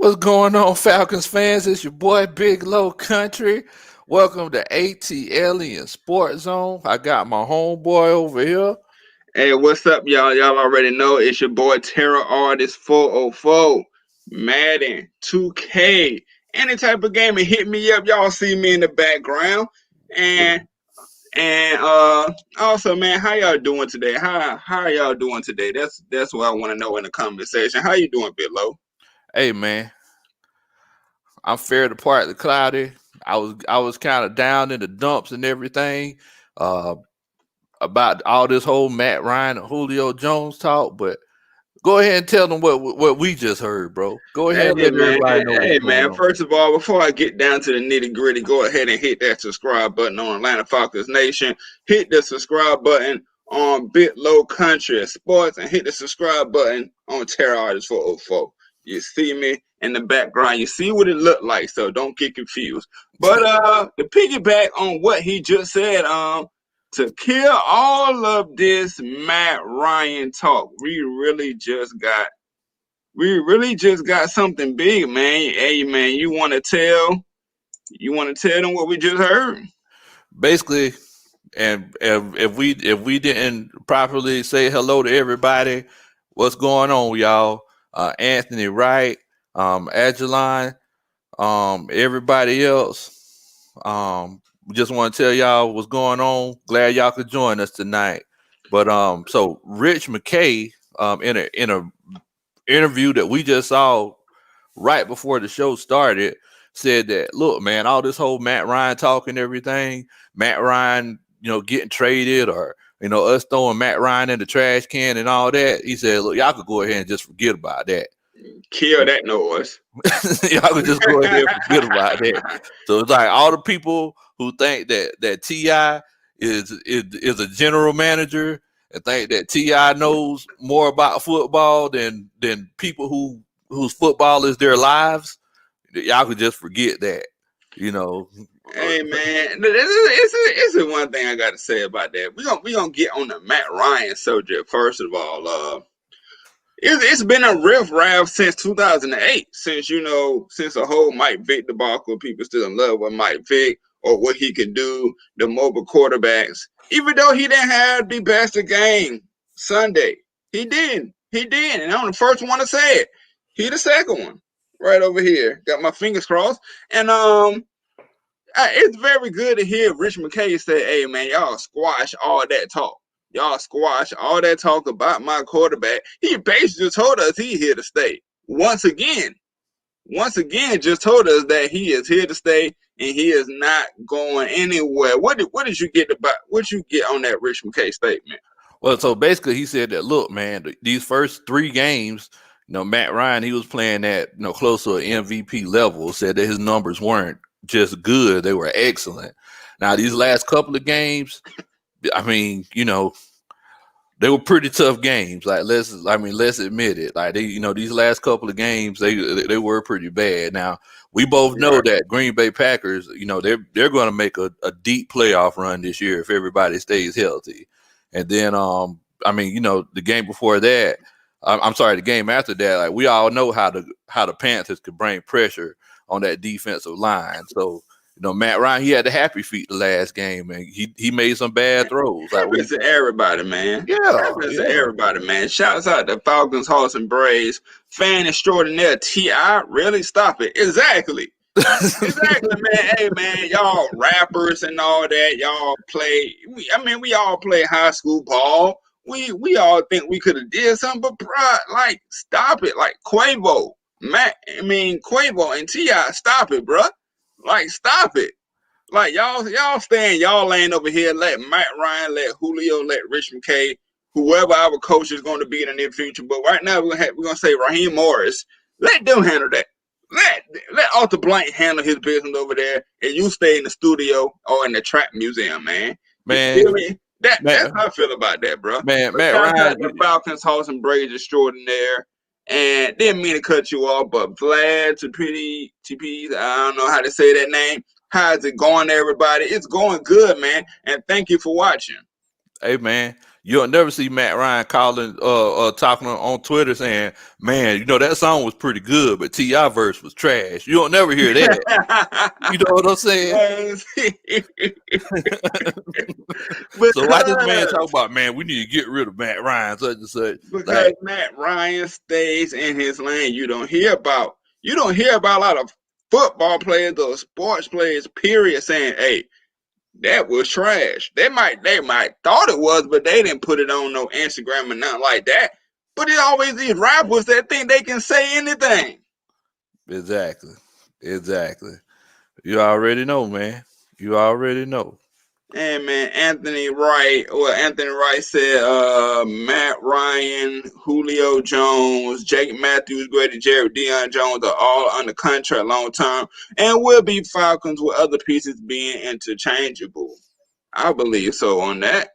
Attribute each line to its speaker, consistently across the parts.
Speaker 1: What's going on, Falcons fans? It's your boy Big Low Country. Welcome to ATLiens Sports Zone. I got my homeboy over here.
Speaker 2: Hey, what's up, y'all? Y'all already know it's your boy Terror Artist 404, Madden 2K. Any type of game, and hit me up. Y'all see me in the background. And also, man, how y'all doing today? How are y'all doing today? That's what I want to know in the conversation. How you doing, Big Low?
Speaker 1: Hey man, I'm fair to partly cloudy. I was kind of down in the dumps and everything uh, about all this whole Matt Ryan and Julio Jones talk. But go ahead and tell them what we just heard, bro. Go ahead and let everybody know what's going on.
Speaker 2: First of all, before I get down to the nitty gritty, go ahead and hit that subscribe button on Atlanta Falcons Nation. Hit the subscribe button on Bit Low Country Sports, and hit the subscribe button on Terror Artist 404. You see me in the background. You see what it looked like, so don't get confused. But to piggyback on what he just said, to kill all of this Matt Ryan talk, we really just got something big, man. Hey, man, you want to tell them what we just heard?
Speaker 1: Basically, and if we didn't properly say hello to everybody, what's going on, y'all? Anthony Wright, ATLiens, everybody else. We just want to tell y'all what's going on. Glad y'all could join us tonight. But so Rich McKay, in a interview that we just saw right before the show started, said that, look, man, all this whole Matt Ryan talk and everything, Matt Ryan, getting traded, or us throwing Matt Ryan in the trash can and all that. He said, look, y'all could go ahead and just forget about that.
Speaker 2: Kill that noise.
Speaker 1: Y'all could just go ahead and forget about that. So it's like all the people who think that T.I. is a general manager and think that T.I. knows more about football than people whose football is their lives, y'all could just forget that.
Speaker 2: Hey, man, it's one thing I got to say about that. We gonna get on the Matt Ryan subject first of all. It's been a riff-raff since 2008, since the whole Mike Vick debacle. People still in love with Mike Vick or what he can do, the mobile quarterbacks. Even though he didn't have the best of game Sunday, he did, and I'm the first one to say it. He the second one, right over here. Got my fingers crossed, and it's very good to hear Rich McKay say, "Hey, man, y'all squash all that talk. Y'all squash all that talk about my quarterback." He basically just told us he's here to stay. Once again, just told us that he is here to stay and he is not going anywhere. What did you get on that Rich McKay statement?
Speaker 1: Well, so basically he said that, look, man, these first 3 games, Matt Ryan, he was playing at close to an MVP level. Said that his numbers weren't just good, they were excellent. Now these last couple of games, I mean, they were pretty tough games. Like let's admit it. Like these last couple of games, they were pretty bad. Now we both know that Green Bay Packers, they're going to make a deep playoff run this year if everybody stays healthy. And then the game before that, the game after that, like we all know how the Panthers could bring pressure on that defensive line. So Matt Ryan, he had the happy feet the last game, and he made some bad throws.
Speaker 2: Happens to everybody, man.
Speaker 1: Happens
Speaker 2: to everybody, man. Shouts out to Falcons, Hawks, and Braves. Fan extraordinaire T.I. Really? Stop it. Exactly, man. Hey, man, y'all rappers and all that. Y'all play. We all play high school ball. We all think we could have did something, but bruh, like, stop it. Like Quavo and T.I. Stop it, bruh. Like, stop it. Like, y'all stay in y'all lane over here. Let Matt Ryan, let Julio, let Rich McKay, whoever our coach is going to be in the near future. But right now, we're gonna say Raheem Morris. Let them handle that. Let Arthur Blank handle his business over there, and you stay in the studio or in the trap museum, man.
Speaker 1: Man,
Speaker 2: you feel me? That's how I feel about that, bro.
Speaker 1: Man, Matt Ryan,
Speaker 2: the Falcons, Hawks, and Braves extraordinaire. And didn't mean to cut you off, but Vlad TP, I don't know how to say that name. How's it going, everybody? It's going good, man. And thank you for watching.
Speaker 1: Hey, man, You'll never see Matt Ryan calling, talking on Twitter saying, "Man, you know that song was pretty good, but T.I. verse was trash." You don't never hear that. You know what I'm saying? So why this man talk about, man, we need to get rid of Matt Ryan, such and such?
Speaker 2: Because Matt Ryan stays in his lane. You don't hear about a lot of football players or sports players, period, saying, "Hey, that was trash." They might thought it was, but they didn't put it on no Instagram or nothing like that. But it always these rappers that think they can say anything.
Speaker 1: Exactly. You already know, man. You already know.
Speaker 2: And man, Anthony Wright said Matt Ryan, Julio Jones, Jake Matthews, Grady Jarrett, Deion Jones are all under contract long term and will be Falcons with other pieces being interchangeable. I believe so on that.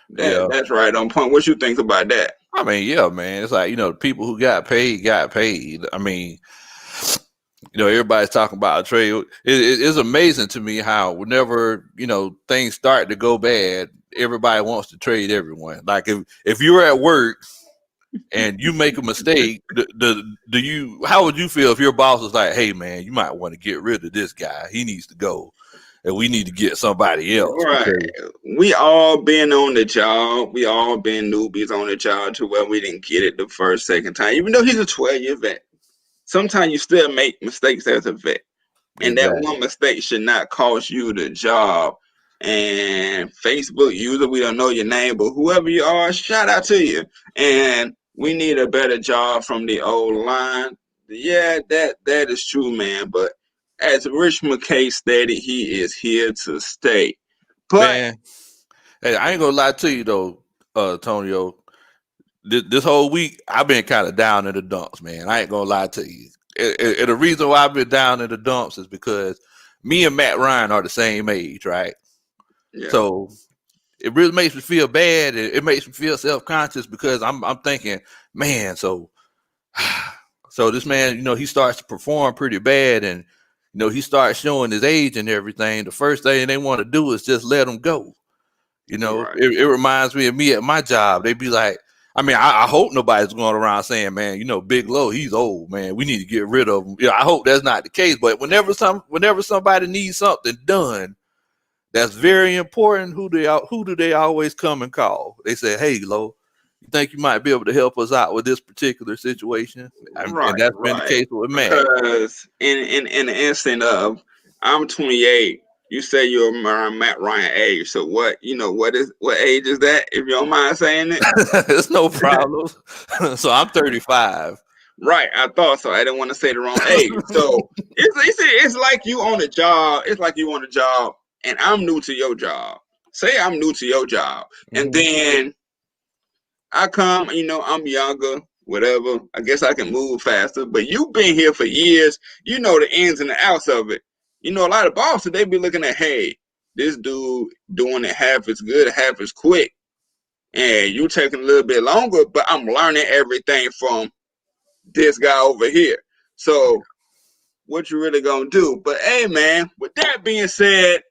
Speaker 2: That's right on point. What you think about that?
Speaker 1: I mean, yeah, man. It's like, the people who got paid. I mean, everybody's talking about a trade. It's amazing to me how whenever, things start to go bad, everybody wants to trade everyone. Like if you're at work and you make a mistake, how would you feel if your boss was like, "Hey, man, you might want to get rid of this guy. He needs to go. And we need to get somebody else."
Speaker 2: Right. We all been on the job. We all been newbies on the job to where we didn't get it the first, second time. Even though he's a 12-year vet, sometimes you still make mistakes as a vet. And that one mistake should not cost you the job. And Facebook user, we don't know your name, but whoever you are, shout out to you. And we need a better job from the old line. Yeah, that is true, man. But as Rich McKay stated, he is here to stay. But
Speaker 1: man, hey, I ain't gonna lie to you though, Tonio. This whole week I've been kind of down in the dumps, man. I ain't gonna lie to you. And the reason why I've been down in the dumps is because me and Matt Ryan are the same age, right? Yeah. So it really makes me feel bad. It makes me feel self-conscious because I'm thinking, man, so this man, he starts to perform pretty bad, and he starts showing his age and everything. The first thing they want to do is just let him go. Right. It reminds me of me at my job. They'd be like, I mean, I hope nobody's going around saying, "Man, Big Low, he's old, man. We need to get rid of him." I hope that's not the case. But whenever somebody needs something done that's very important, who do they always come and call? They say, "Hey, Low, you think you might be able to help us out with this particular situation?" Right, and that's been the case with Matt.
Speaker 2: Because in the instant of, I'm 28. You say you're around Matt Ryan age. So what age is that? If you don't mind saying it.
Speaker 1: It's no problem. So I'm 35.
Speaker 2: Right, I thought so. I didn't want to say the wrong age. So it's like you on a job. It's like you on a job, and I'm new to your job. Say I'm new to your job, and then I come. I'm younger. Whatever. I guess I can move faster. But you've been here for years. You know the ins and the outs of it. A lot of bosses, they be looking at, hey, this dude doing it half as good, half as quick. And you taking a little bit longer, but I'm learning everything from this guy over here. So what you really gonna do? But hey, man, with that being said,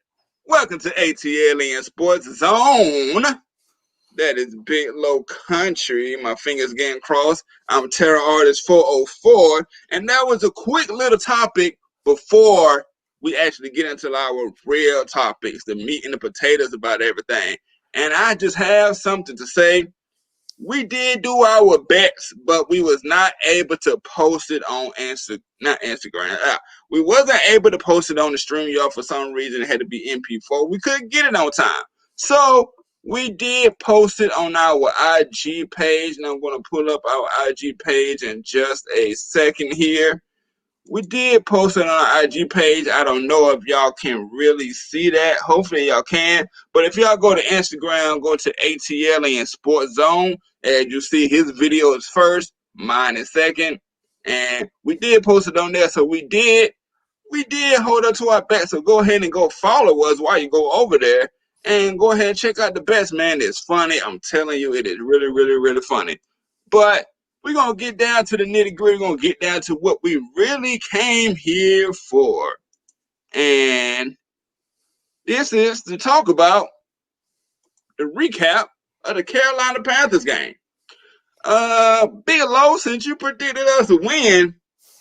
Speaker 2: welcome to ATLiens Sports Zone. That is Big Low Country. My fingers getting crossed. I'm Terror Artist 404. And that was a quick little topic before we actually get into our real topics, the meat and the potatoes about everything. And I just have something to say. We did do our bets, but we was not able to post it on Instagram. We wasn't able to post it on the StreamYard for some reason. It had to be MP4. We couldn't get it on time. So we did post it on our IG page, and I'm going to pull up our IG page in just a second here. We did post it on our IG page. I don't know if y'all can really see that. Hopefully y'all can. But if y'all go to Instagram, go to ATLiens Sports Zone, and you see his video is first, mine is second. And we did post it on there. So we did hold up to our bet. So go ahead and go follow us while you go over there. And go ahead and check out the bets, man. It's funny. I'm telling you, it is really, really, really funny. But we're going to get down to the nitty-gritty. We're going to get down to what we really came here for. And this is to talk about the recap of the Carolina Panthers game. Big Low, since you predicted us to win,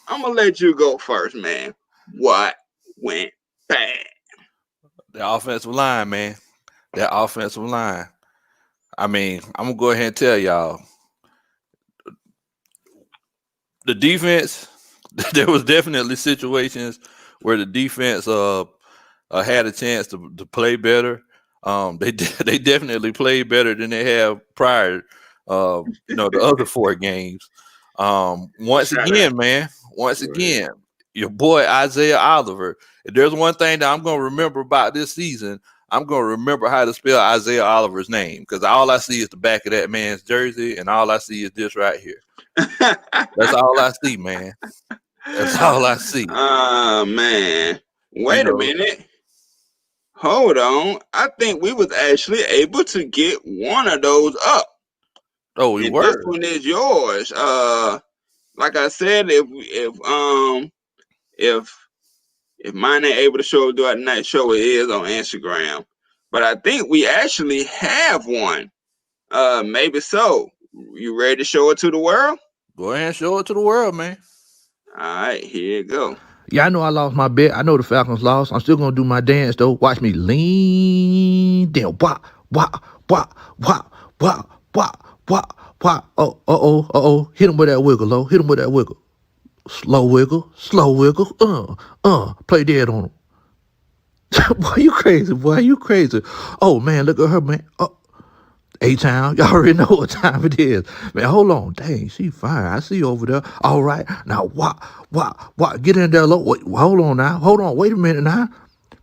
Speaker 2: I'm gonna let you go first, man. What went bad?
Speaker 1: The offensive line, man. That offensive line. I mean, I'm gonna go ahead and tell y'all. The defense, there was definitely situations where the defense had a chance to play better. They definitely played better than they have prior. The other 4 games. Once
Speaker 2: Shout out.
Speaker 1: again, man. Once again, your boy Isaiah Oliver. If there's one thing that I'm gonna remember about this season, I'm gonna remember how to spell Isaiah Oliver's name, because all I see is the back of that man's jersey, and all I see is this right here. That's all I see, man. That's all I see.
Speaker 2: Oh man. Wait a minute. Hold on. I think we was actually able to get one of those up.
Speaker 1: Oh, we
Speaker 2: And
Speaker 1: were.
Speaker 2: this one is yours. Like I said, if mine ain't able to show throughout the night, show it is on Instagram. But I think we actually have one. Maybe so. You ready to show it to the world?
Speaker 1: Go ahead and show it to the world, man.
Speaker 2: All right, here you go.
Speaker 3: Yeah, I know I lost my bet. I know the Falcons lost. I'm still gonna do my dance though. Watch me lean down. Wah, wah, wah, wah, wah, wah, wah, wah. Oh. Hit him with that wiggle, low. Hit him with that wiggle. Slow wiggle, slow wiggle. Play dead on him. Boy, you crazy, boy. You crazy. Oh man, look at her, man. A-Town, y'all already know what time it is. Man, hold on. Dang, she fine. I see you over there. All right. Now, what? Get in there, low. Wait, hold on now. Hold on. Wait a minute now.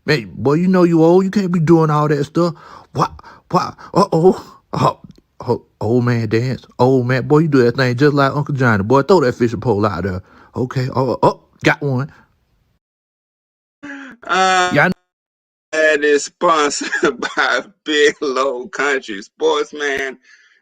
Speaker 3: Man, boy, you know you old. You can't be doing all that stuff. What? Old man dance. Old man. Boy, you do that thing just like Uncle Johnny. Boy, throw that fishing pole out there. Okay. Got one.
Speaker 2: Yeah. That is sponsored by Big Low Country Sports, man.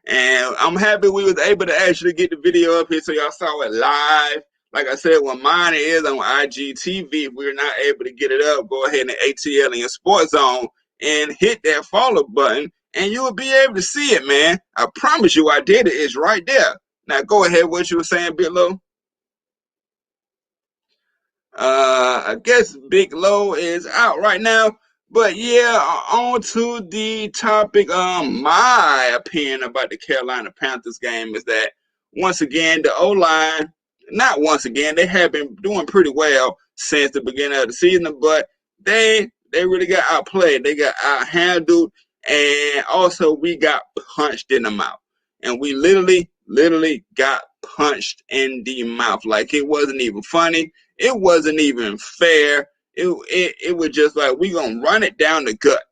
Speaker 2: And I'm happy we was able to actually get the video up here so y'all saw it live. Like I said, when mine is on IGTV, if we're not able to get it up, go ahead and ATLiens Sports Zone and hit that follow button, and you will be able to see it, man. I promise you I did it. It's right there. Now go ahead, what you were saying, Big Low. I guess Big Low is out right now. But yeah, on to the topic. My opinion about the Carolina Panthers game is that once again, the O-line, not once again, they have been doing pretty well since the beginning of the season, but they really got outplayed. They got outhandled, and also we got punched in the mouth. And we literally got punched in the mouth. Like, it wasn't even funny. It wasn't even fair. It was just like, we gonna run it down the gut.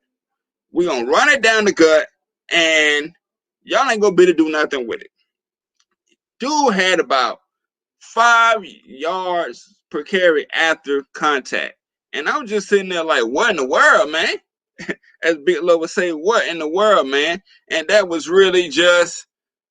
Speaker 2: We gonna run it down the gut, and y'all ain't gonna be able to do nothing with it. Dude had about 5 yards per carry after contact, and I was just sitting there like, what in the world, man? As Big Low would say, what in the world, man? And that was really just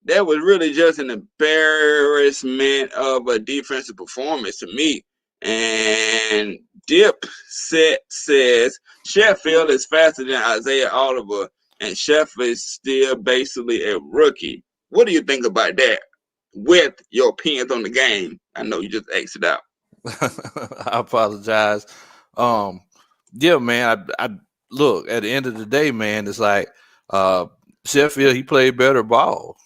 Speaker 2: an embarrassment of a defensive performance to me. And Dipset says Sheffield is faster than Isaiah Oliver, and Sheffield is still basically a rookie. What do you think about that? With your opinions on the game, I know you just exited out.
Speaker 1: I apologize. Yeah, man. I look, at the end of the day, man. It's like Sheffield. He played better ball.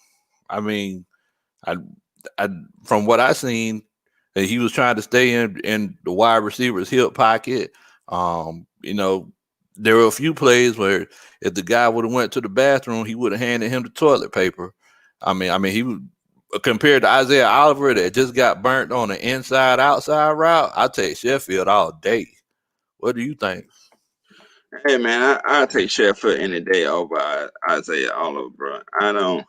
Speaker 1: I mean, I from what I seen, he was trying to stay in the wide receiver's hip pocket. There were a few plays where if the guy would have went to the bathroom, he would have handed him the toilet paper. I mean, he was, compared to Isaiah Oliver that just got burnt on the inside-outside route. I take Sheffield all day. What do you think?
Speaker 2: Hey man, I'll take Sheffield any day over Isaiah Oliver, bro. I don't.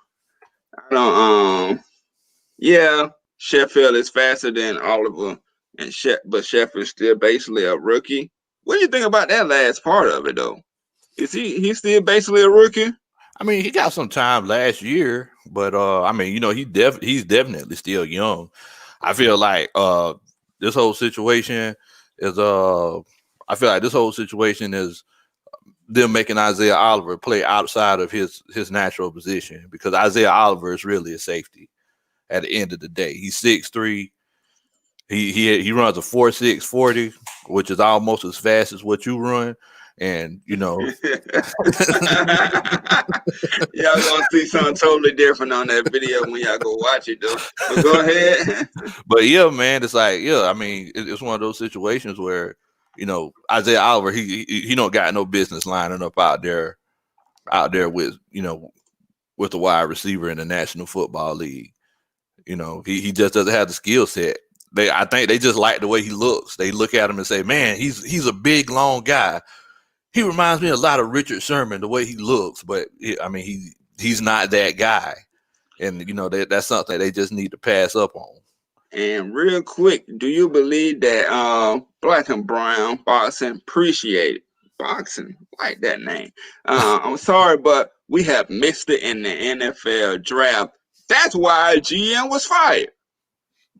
Speaker 2: Yeah, Sheffield is faster than Oliver, but Sheffield's still basically a rookie. What do you think about that last part of it, though? Is he's still basically a rookie?
Speaker 1: I mean, he got some time last year, but I mean, he's definitely still young. I feel like this whole situation is them making Isaiah Oliver play outside of his natural position, because Isaiah Oliver is really a safety at the end of the day. He's 6'3". He runs a 4.6 40, which is almost as fast as what you run. And y'all
Speaker 2: gonna see something totally different on that video when y'all go watch it, though. But go ahead.
Speaker 1: But yeah, man, it's like, I mean, it's one of those situations where Isaiah Oliver, he don't got no business lining up out there with with the wide receiver in the National Football League. He just doesn't have the skill set. I think they just like the way he looks. They look at him and say, man, he's a big, long guy. He reminds me a lot of Richard Sherman, the way he looks, but I mean, he's not that guy. And, that's something they just need to pass up on.
Speaker 2: And real quick, do you believe that Black and Brown Boxing appreciated boxing? Like that name. I'm sorry, but we have missed it in the NFL draft. That's why GM was fired.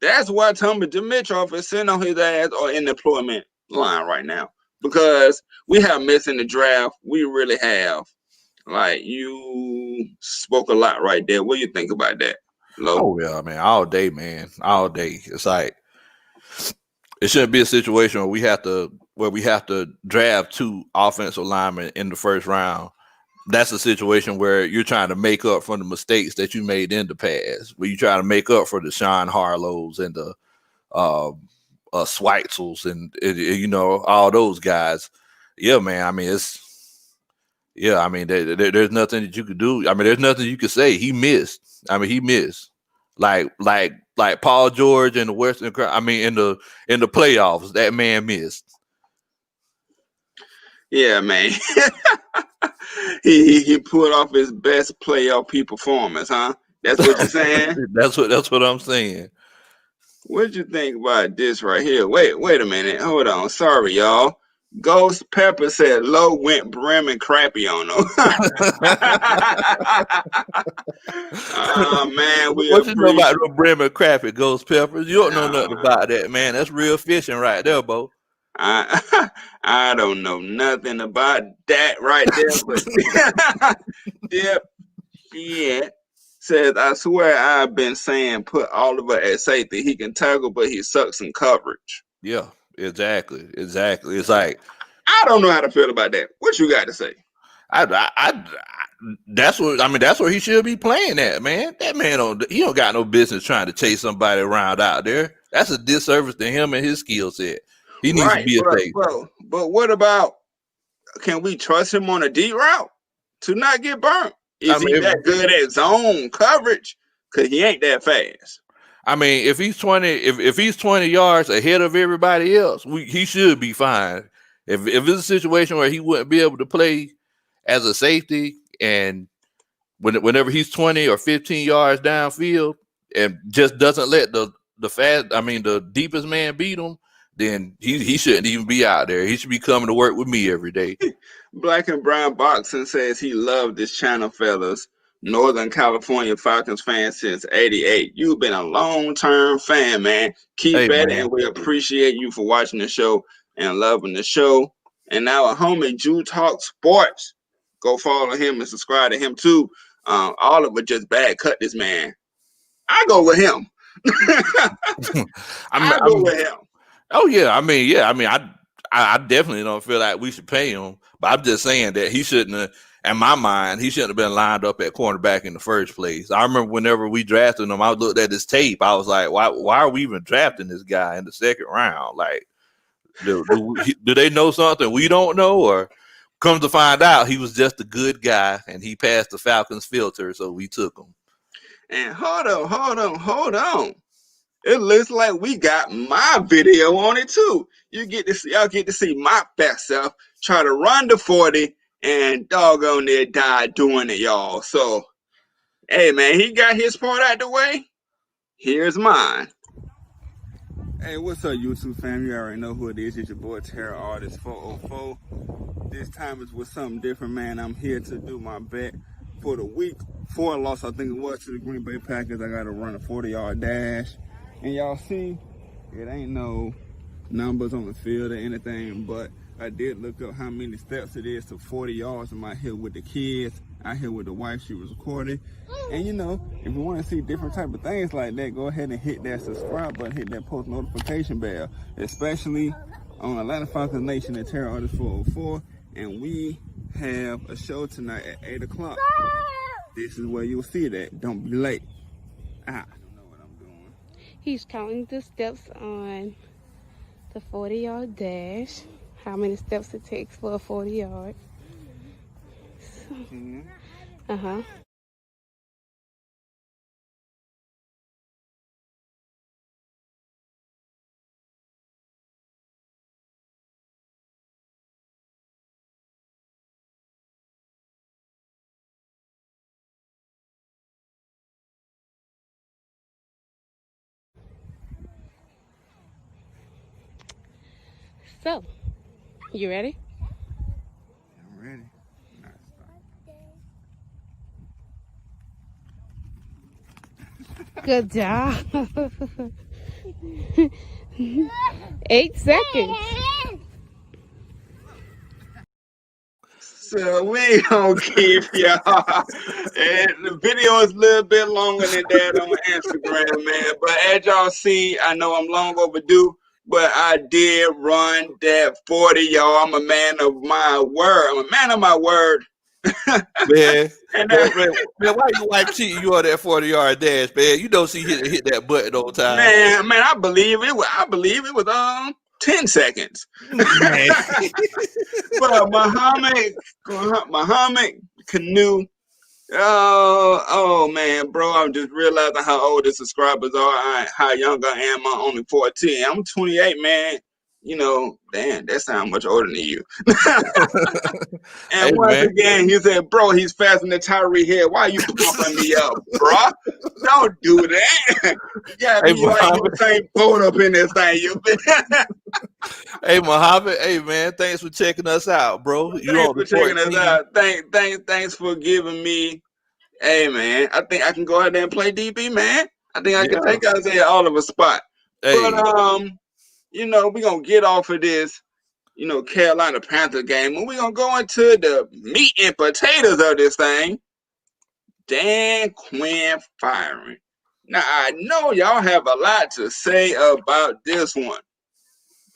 Speaker 2: That's why Tommy Dimitroff is sitting on his ass or in the employment line right now. Because we have missed in the draft. We really have. Like, you spoke a lot right there. What do you think about that, Lo?
Speaker 1: Oh, yeah, man. All day, man. All day. It's like, it shouldn't be a situation where we have to draft 2 offensive linemen in the first round. That's a situation where you're trying to make up for the mistakes that you made in the past, where you try to make up for the Sean Harlows and the Schweitzels and all those guys. Yeah, man. I mean, there's nothing that you could do. I mean, there's nothing you could say. He missed. I mean, he missed. Like Paul George in the Western. I mean, in the playoffs, that man missed.
Speaker 2: Yeah, man. he put off his best playoff performance, huh? That's what you're saying?
Speaker 1: That's what I'm saying.
Speaker 2: What you think about this right here? Wait a minute. Hold on. Sorry, y'all. Ghost Pepper said Low went brim and crappy on him. Man,
Speaker 1: what you know about the brim and crappy, Ghost Pepper? You don't know nothing about that, man. That's real fishing right there, Bo.
Speaker 2: I don't know nothing about that right there, but yeah. Says, I swear I've been saying put Oliver at safety. He can tackle, but he sucks in coverage.
Speaker 1: Yeah, exactly. It's like,
Speaker 2: I don't know how to feel about that. What you got to say?
Speaker 1: That's where he should be playing at, man. That man don't got no business trying to chase somebody around out there. That's a disservice to him and his skill set. He needs to be a safety.
Speaker 2: But what about, can we trust him on a deep route to not get burnt? Is he that good at zone coverage? Because he ain't that fast.
Speaker 1: I mean, if he's 20 yards ahead of everybody else, he should be fine. If it's a situation where he wouldn't be able to play as a safety, and whenever he's 20 or 15 yards downfield and just doesn't let the deepest man beat him, then he shouldn't even be out there. He should be coming to work with me every day.
Speaker 2: Black and Brown Boxing says he loved this channel, fellas. Northern California Falcons fan since '88. You've been a long-term fan, man. Keep at it, and we appreciate you for watching the show and loving the show. And now a homie, Jew Talk Sports. Go follow him and subscribe to him too. Oliver just bad cut this man. I go with him. I go with him.
Speaker 1: Oh yeah, I definitely don't feel like we should pay him, but I'm just saying that he shouldn't have. In my mind, he shouldn't have been lined up at cornerback in the first place. I remember whenever we drafted him, I looked at his tape. I was like, why are we even drafting this guy in the second round? Like, do they know something we don't know? Or come to find out, he was just a good guy and he passed the Falcons filter, so we took him.
Speaker 2: And hold on. It looks like we got my video on it too. Y'all get to see my best self try to run the 40 and doggone near die doing it, y'all. So, hey man, he got his part out the way. Here's mine. Hey, what's up, YouTube fam? You already know who it is. It's your boy Terror Artist 404. This time is with something different, man. I'm here to do my bet for the week 4 loss. I think it was to the Green Bay Packers. I got to run a 40-yard dash. And y'all see, it ain't no numbers on the field or anything, but I did look up how many steps it is to 40 yards. I'm out here with the kids, out here with the wife. She was recording. And you know, if you want to see different type of things like that, go ahead and hit that subscribe button, hit that post notification bell, especially on Atlanta Falcons Nation at Terra Artist 404. And we have a show tonight at 8 o'clock. This is where you'll see it at. Don't be late. I don't know what I'm doing.
Speaker 4: He's counting the steps on the 40-yard dash. How many steps it takes for a 40 yard. Uh-huh. So, you ready?
Speaker 2: I'm ready.
Speaker 4: Good job. 8 seconds.
Speaker 2: So we gonna keep y'all. And the video is a little bit longer than that on Instagram, man. But as y'all see, I know I'm long overdue, but I did run that 40 y'all. I'm a man of my word. I'm a man of my word.
Speaker 1: Man,
Speaker 2: And
Speaker 1: man, why your wife cheating you on that 40-yard dash, man? You don't see hit that button on time.
Speaker 2: man, I believe it. I believe it was 10 seconds. But Muhammad Canoe. Oh man, bro, I'm just realizing how old the subscribers are, how young I am. I'm only 14. I'm 28, man. You know, damn, that sounds much older than you. And
Speaker 1: Hey,
Speaker 2: once
Speaker 1: man.
Speaker 2: again, he said, bro, he's faster than Tyree here. Why are you pumping me up, bro? Don't do that. Yeah,
Speaker 1: Hey,
Speaker 2: you like the same boat up in this thing. You
Speaker 1: Hey, Muhammad. Hey, man. Thanks for checking us out, bro.
Speaker 2: Thanks for checking us out. Thanks for giving me. Hey, man, I think I can go out there and play DB, man. I think I can take Isaiah Oliver's spot.
Speaker 1: Hey.
Speaker 2: But you know, we're gonna get off of this, you know, Carolina Panther game, and we're gonna go into the meat and potatoes of this thing. Dann Quinn firing. Now I know y'all have a lot to say about this one.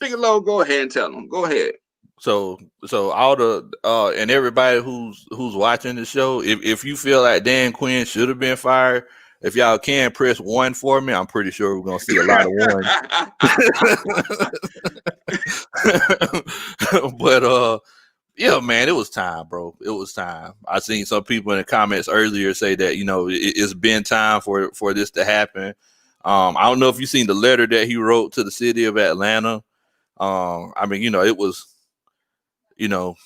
Speaker 2: Bigelow, go ahead and tell them. Go ahead.
Speaker 1: So all the and everybody who's watching the show, if you feel like Dan Quinn should have been fired, if y'all can press 1 for me, I'm pretty sure we're gonna see a lot of ones. But yeah, man, it was time, bro. It was time. I seen some people in the comments earlier say that, you know, it's been time for this to happen. I don't know if you seen the letter that he wrote to the city of Atlanta. I mean, you know, it was, you know,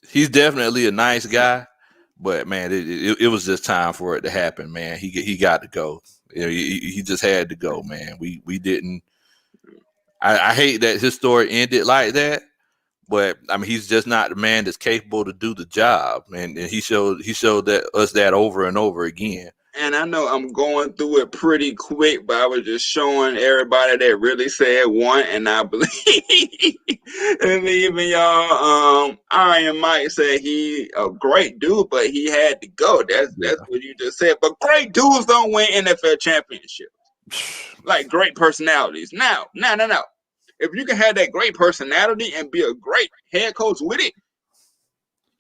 Speaker 1: he's definitely a nice guy, but man, it was just time for it to happen, man. He got to go. You know, he just had to go, man. We didn't. I hate that his story ended like that, but I mean, he's just not the man that's capable to do the job, and he showed us that over and over again.
Speaker 2: And I know I'm going through it pretty quick, but I was just showing everybody that really said one, and I believe, and even y'all, Iron Mike said he a great dude, but he had to go. That's what you just said. But great dudes don't win NFL championships, like great personalities. Now, if you can have that great personality and be a great head coach with it,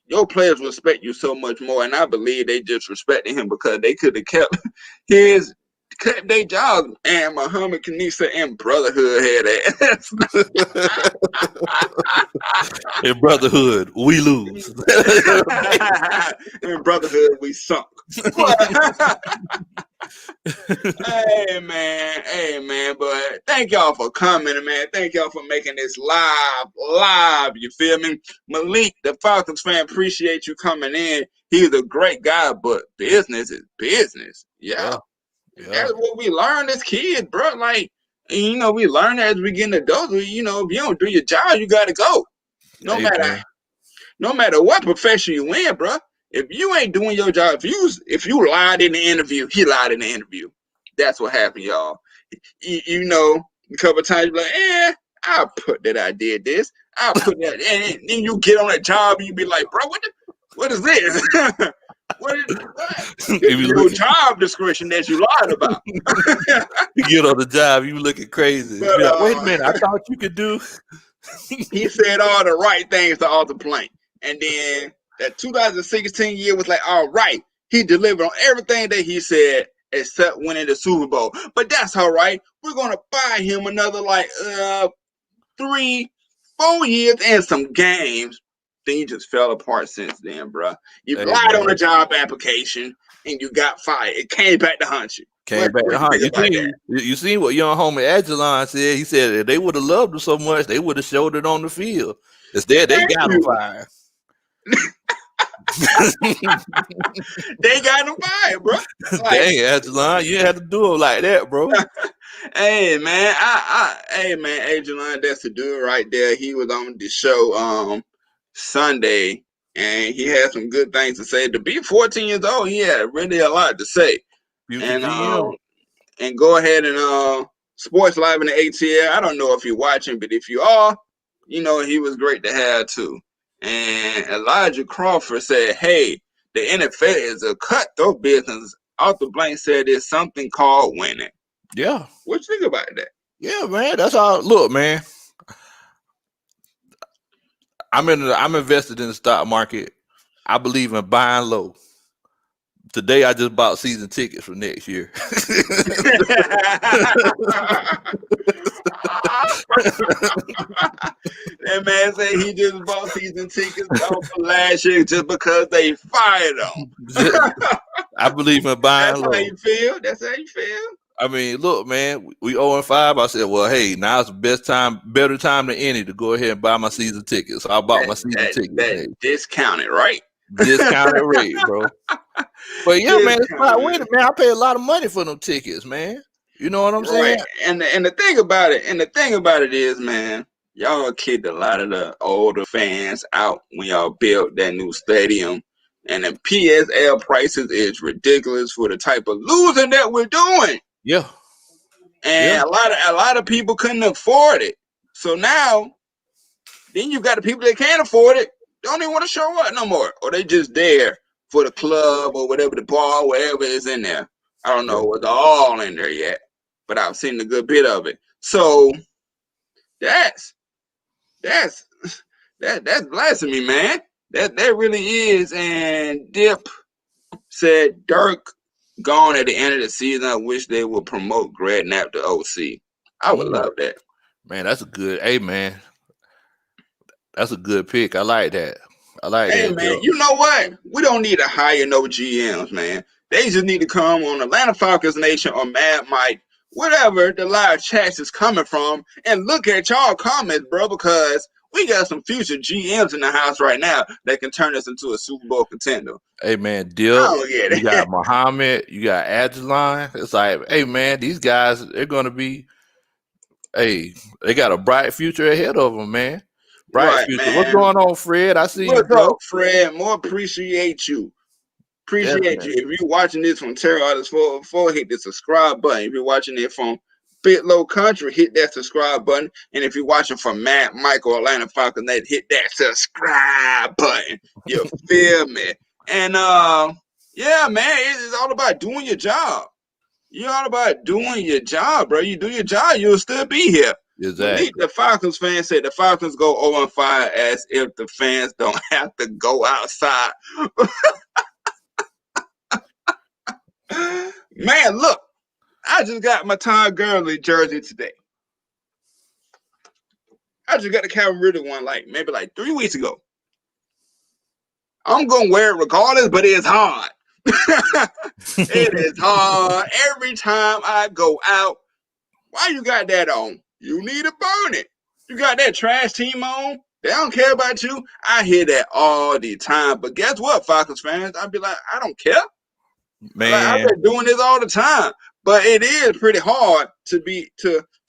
Speaker 2: your players respect you so much more, and I believe they just respected him because they could have kept their job. And Muhammad Kanisa and Brotherhood had that.
Speaker 1: In Brotherhood, we lose.
Speaker 2: In Brotherhood, we sunk. Hey man, but thank y'all for coming, man. Thank y'all for making this live, you feel me? Malik, the Falcons fan, appreciate you coming in. He's a great guy, but business is business. Yeah. That's what we learned as kids, bro. Like, you know, we learn as we get adults. You know, if you don't do your job, you gotta go. No matter what profession you in, bro. If you ain't doing your job, if you lied in the interview, he lied in the interview. That's what happened, y'all. You know, a couple of times you're like, I put that I did this. I'll put that, and then you get on that job and you be like, bro, what is this? What? This is your job description that you lied about.
Speaker 1: You get on the job, you looking crazy.
Speaker 2: But,
Speaker 1: Like, wait a minute, I thought you could do.
Speaker 2: He said all the right things to Arthur Blank. And then that 2016 year was like, all right. He delivered on everything that he said except winning the Super Bowl. But that's all right. We're going to buy him another 3-4 years and some games. Then you just fell apart since then, bro. You lied on a job application and you got fired. It came back to hunt you.
Speaker 1: You see what young homie ATLiens said? He said if they would have loved him so much, they would have showed it on the field. Instead, they got him fired.
Speaker 2: They got him fired, bro.
Speaker 1: Dang, ATLiens, you had to do it like that, bro.
Speaker 2: Hey man, ATLiens, that's the dude right there. He was on the show Sunday, and he had some good things to say. To be 14 years old, he had really a lot to say. And go ahead and Sports Live in the ATL. I don't know if you're watching, but if you are, you know he was great to have too. And Elijah Crawford said, "Hey, the NFL is a cutthroat business." Arthur Blank said, "There's something called winning."
Speaker 1: Yeah.
Speaker 2: What you think about that?
Speaker 1: Yeah, man. That's all. Look, man. I'm invested in the stock market. I believe in buying low. Today, I just bought season tickets for next year.
Speaker 2: That man said he just bought season tickets for last year just because they fired him.
Speaker 1: I believe in buying low.
Speaker 2: That's how you feel? That's how you feel?
Speaker 1: I mean, look, man, we 0-5. I said, well, hey, now's the better time than any to go ahead and buy my season tickets. So I bought my season tickets.
Speaker 2: That discounted, right?
Speaker 1: Discounted rate, bro. But yeah, man, it's about winning, man. I pay a lot of money for them tickets, man. You know what I'm saying?
Speaker 2: And the thing about it is, man, y'all kicked a lot of the older fans out when y'all built that new stadium. And the PSL prices is ridiculous for the type of losing that we're doing.
Speaker 1: Yeah.
Speaker 2: And a lot of people couldn't afford it. So now, then you got the people that can't afford it, don't even want to show up no more. Or they just there for the club or whatever, the bar, wherever is in there. I don't know what's all in there yet, but I've seen a good bit of it. So that's blasphemy, man. That really is. And Dip said Dirk gone at the end of the season. I wish they would promote Greg Knapp to OC. I would love that.
Speaker 1: Man, that's a good. Hey, man, that's a good pick. I like that.
Speaker 2: Hey, man, you know what? We don't need to hire no GMs, man. They just need to come on Atlanta Falcons Nation or Mad Mike, whatever the live chat is coming from, and look at y'all comments, bro, because we got some future GMs in the house right now that can turn us into a Super Bowl contender.
Speaker 1: Hey, man, Dip, you got Muhammad, you got ATLiens. It's like, hey, man, these guys, they're going to be, they got a bright future ahead of them, man. Bright future. Man. What's going on, Fred? I see you, bro.
Speaker 2: Up, Fred? More appreciate you. Appreciate you. If you're watching this from Terror Artist 404, hit the subscribe button. If you're watching it from Low Country, hit that subscribe button. And if you're watching from Matt, Michael, Atlanta Falcons, hit that subscribe button. You feel me? And yeah, man, it's all about doing your job. You're all about doing your job, bro. You do your job, you'll still be here.
Speaker 1: Exactly.
Speaker 2: The Falcons fans say the Falcons go 0-5 as if the fans don't have to go outside. Man, look, I just got my Todd Gurley jersey today. I just got the Calvin Ridley one maybe 3 weeks ago. I'm gonna wear it regardless, but it's hard. It is hard every time I go out. Why you got that on? You need to burn it. You got that trash team on. They don't care about you. I hear that all the time. But guess what, Falcons fans? I'd be like, I don't care.
Speaker 1: Man,
Speaker 2: I've been doing this all the time. But it is pretty hard to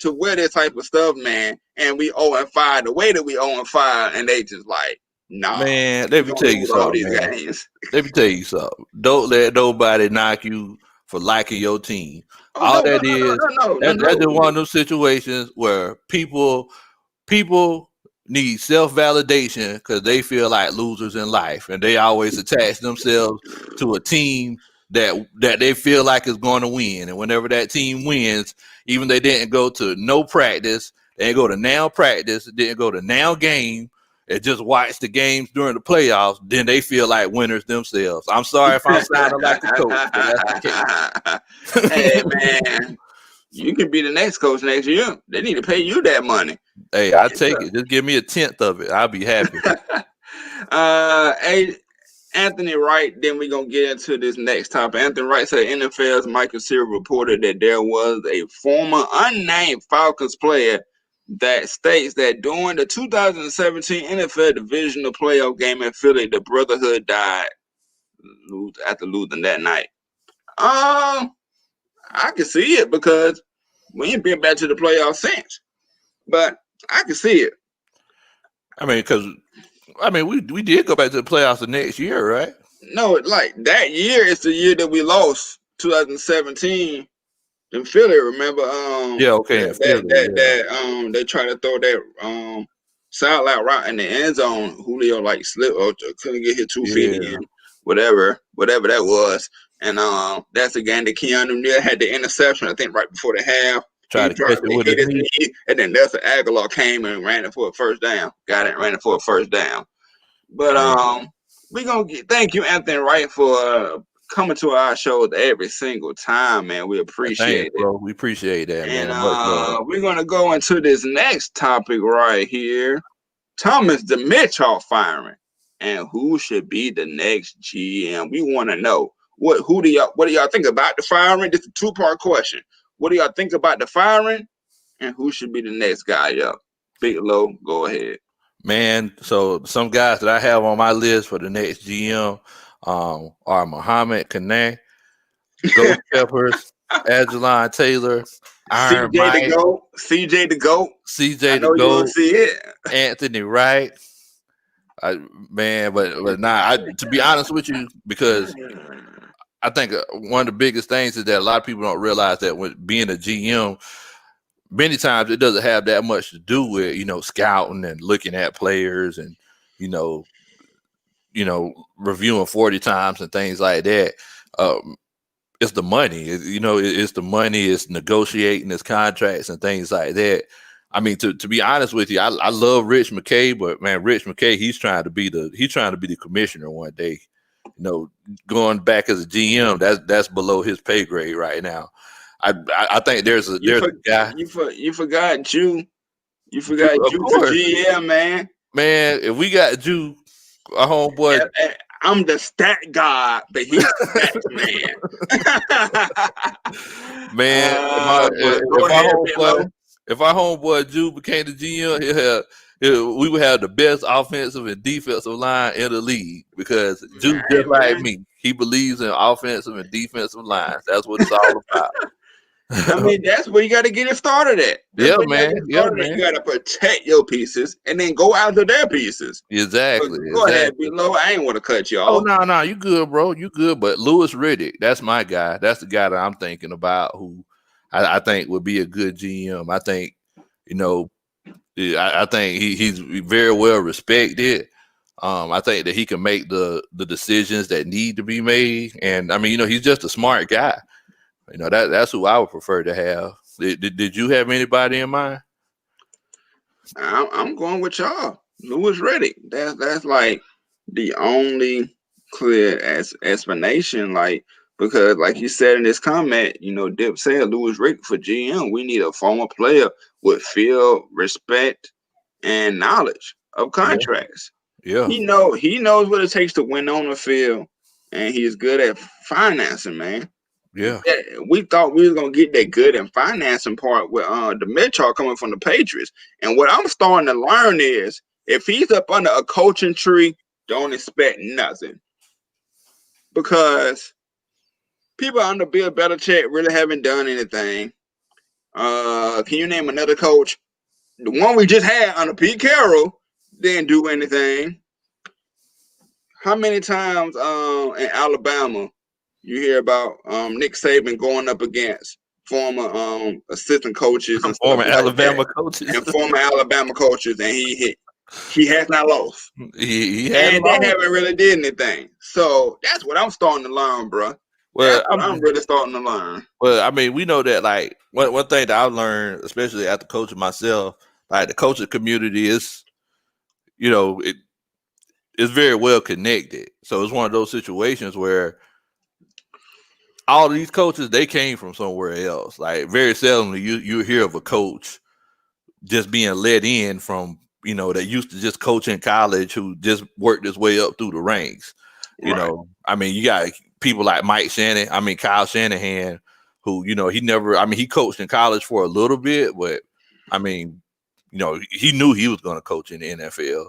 Speaker 2: wear this type of stuff, man. And we 0-5 the way that we 0-5, and they just like, nah.
Speaker 1: Man, let me tell you something, man. Let me tell you something. Don't let nobody knock you for liking your team. All that is, that's just one of those situations where people need self-validation because they feel like losers in life, and they always attach themselves to a team that they feel like is going to win. And whenever that team wins, even they didn't go to no practice, they didn't go to now practice, didn't go to now game, and just watch the games during the playoffs, then they feel like winners themselves. I'm sorry if I'm sounding like the coach, but that's the case.
Speaker 2: Hey, man, you can be the next coach next year. They need to pay you that money.
Speaker 1: Hey, I take it. Just give me 1/10 of it. I'll be happy.
Speaker 2: Hey, Anthony Wright, then we're going to get into this next topic. Anthony Wright said NFL's Michael Cera reported that there was a former unnamed Falcons player that states that during the 2017 NFL divisional playoff game in Philly, the Brotherhood died after losing that night. I can see it because we ain't been back to the playoffs since. But I can see it.
Speaker 1: I mean, because we did go back to the playoffs the next year, right?
Speaker 2: No, like that year is the year that we lost, 2017 in Philly. Remember?
Speaker 1: Yeah, okay.
Speaker 2: They tried to throw that sideline route in the end zone. Julio like slipped or couldn't get his 2 feet in, whatever that was. And that's the game that Keanu Neal had the interception. I think right before the half.
Speaker 1: Tried to catch it with his knee.
Speaker 2: And then Nelson Aguilar came and ran it for a first down. Ran it for a first down. But we gonna thank you, Anthony Wright, for coming to our shows every single time, man. We appreciate it,
Speaker 1: bro. We appreciate that,
Speaker 2: and
Speaker 1: man.
Speaker 2: We're gonna go into this next topic right here. Thomas Dimitroff firing, and who should be the next GM? We want to know what do y'all think about the firing? This is a 2-part question. What do y'all think about the firing, and who should be the next guy up? Big Low, go ahead.
Speaker 1: Man, so some guys that I have on my list for the next GM are Muhammad Kaneh, Ghost Peppers, Adjalon Taylor, Iron Mike,
Speaker 2: CJ the GOAT, see it.
Speaker 1: Anthony Wright. To be honest with you, because I think one of the biggest things is that a lot of people don't realize that when being a GM, many times it doesn't have that much to do with, scouting and looking at players and, reviewing 40 times and things like that. It's the money, it's the money, it's negotiating his contracts and things like that. I mean, to be honest with you, I love Rich McKay, but man, Rich McKay, he's trying to be the commissioner one day. Going back as a GM, that's below his pay grade right now. I think there's a guy.
Speaker 2: You forgot Jew. You forgot Jew for GM, man.
Speaker 1: Man, if we got Jew, our homeboy.
Speaker 2: I'm the stat god, but he's the stat man.
Speaker 1: Man, if our homeboy Jew became the GM, we would have the best offensive and defensive line in the league because Jew, just like me, he believes in offensive and defensive lines. That's what it's all about.
Speaker 2: I mean, that's where you got to get it started at.
Speaker 1: Yeah, man.
Speaker 2: You got to protect your pieces and then go after their pieces.
Speaker 1: Exactly.
Speaker 2: Go ahead, Below. I ain't want to cut you off.
Speaker 1: Oh, no, you good, bro. You good. But Louis Riddick, that's my guy. That's the guy that I'm thinking about who I think would be a good GM. I think, I think he's very well respected. I think that he can make the decisions that need to be made. And, I mean, he's just a smart guy. That's who I would prefer to have. Did you have anybody in mind?
Speaker 2: I'm going with y'all. Louis Riddick. That's like the only clear explanation. Like, because like you said in this comment, Dip said Louis Riddick for GM. We need a former player with field respect and knowledge of contracts.
Speaker 1: Yeah.
Speaker 2: He knows what it takes to win on the field, and he's good at financing, man.
Speaker 1: Yeah,
Speaker 2: we thought we was gonna get that good in financing part with the Mitchell coming from the Patriots. And what I'm starting to learn is if he's up under a coaching tree, don't expect nothing. Because people under Bill Belichick really haven't done anything. Can you name another coach? The one we just had under Pete Carroll didn't do anything. How many times in Alabama you hear about Nick Saban going up against former assistant coaches and
Speaker 1: former Alabama coaches,
Speaker 2: and he He has not lost.
Speaker 1: He had
Speaker 2: And they
Speaker 1: lost.
Speaker 2: haven't really did anything. So that's what I'm starting to learn, bro.
Speaker 1: Well,
Speaker 2: That's what I'm really starting to learn.
Speaker 1: Well, I mean, we know that like one thing that I've learned, especially after coaching myself, like the coaching community is, it's very well connected. So it's one of those situations where all of these coaches, they came from somewhere else. Like very seldomly you hear of a coach just being let in from, that used to just coach in college who just worked his way up through the ranks. I mean, you got people like Kyle Shanahan, who, he coached in college for a little bit, but I mean, he knew he was going to coach in the NFL.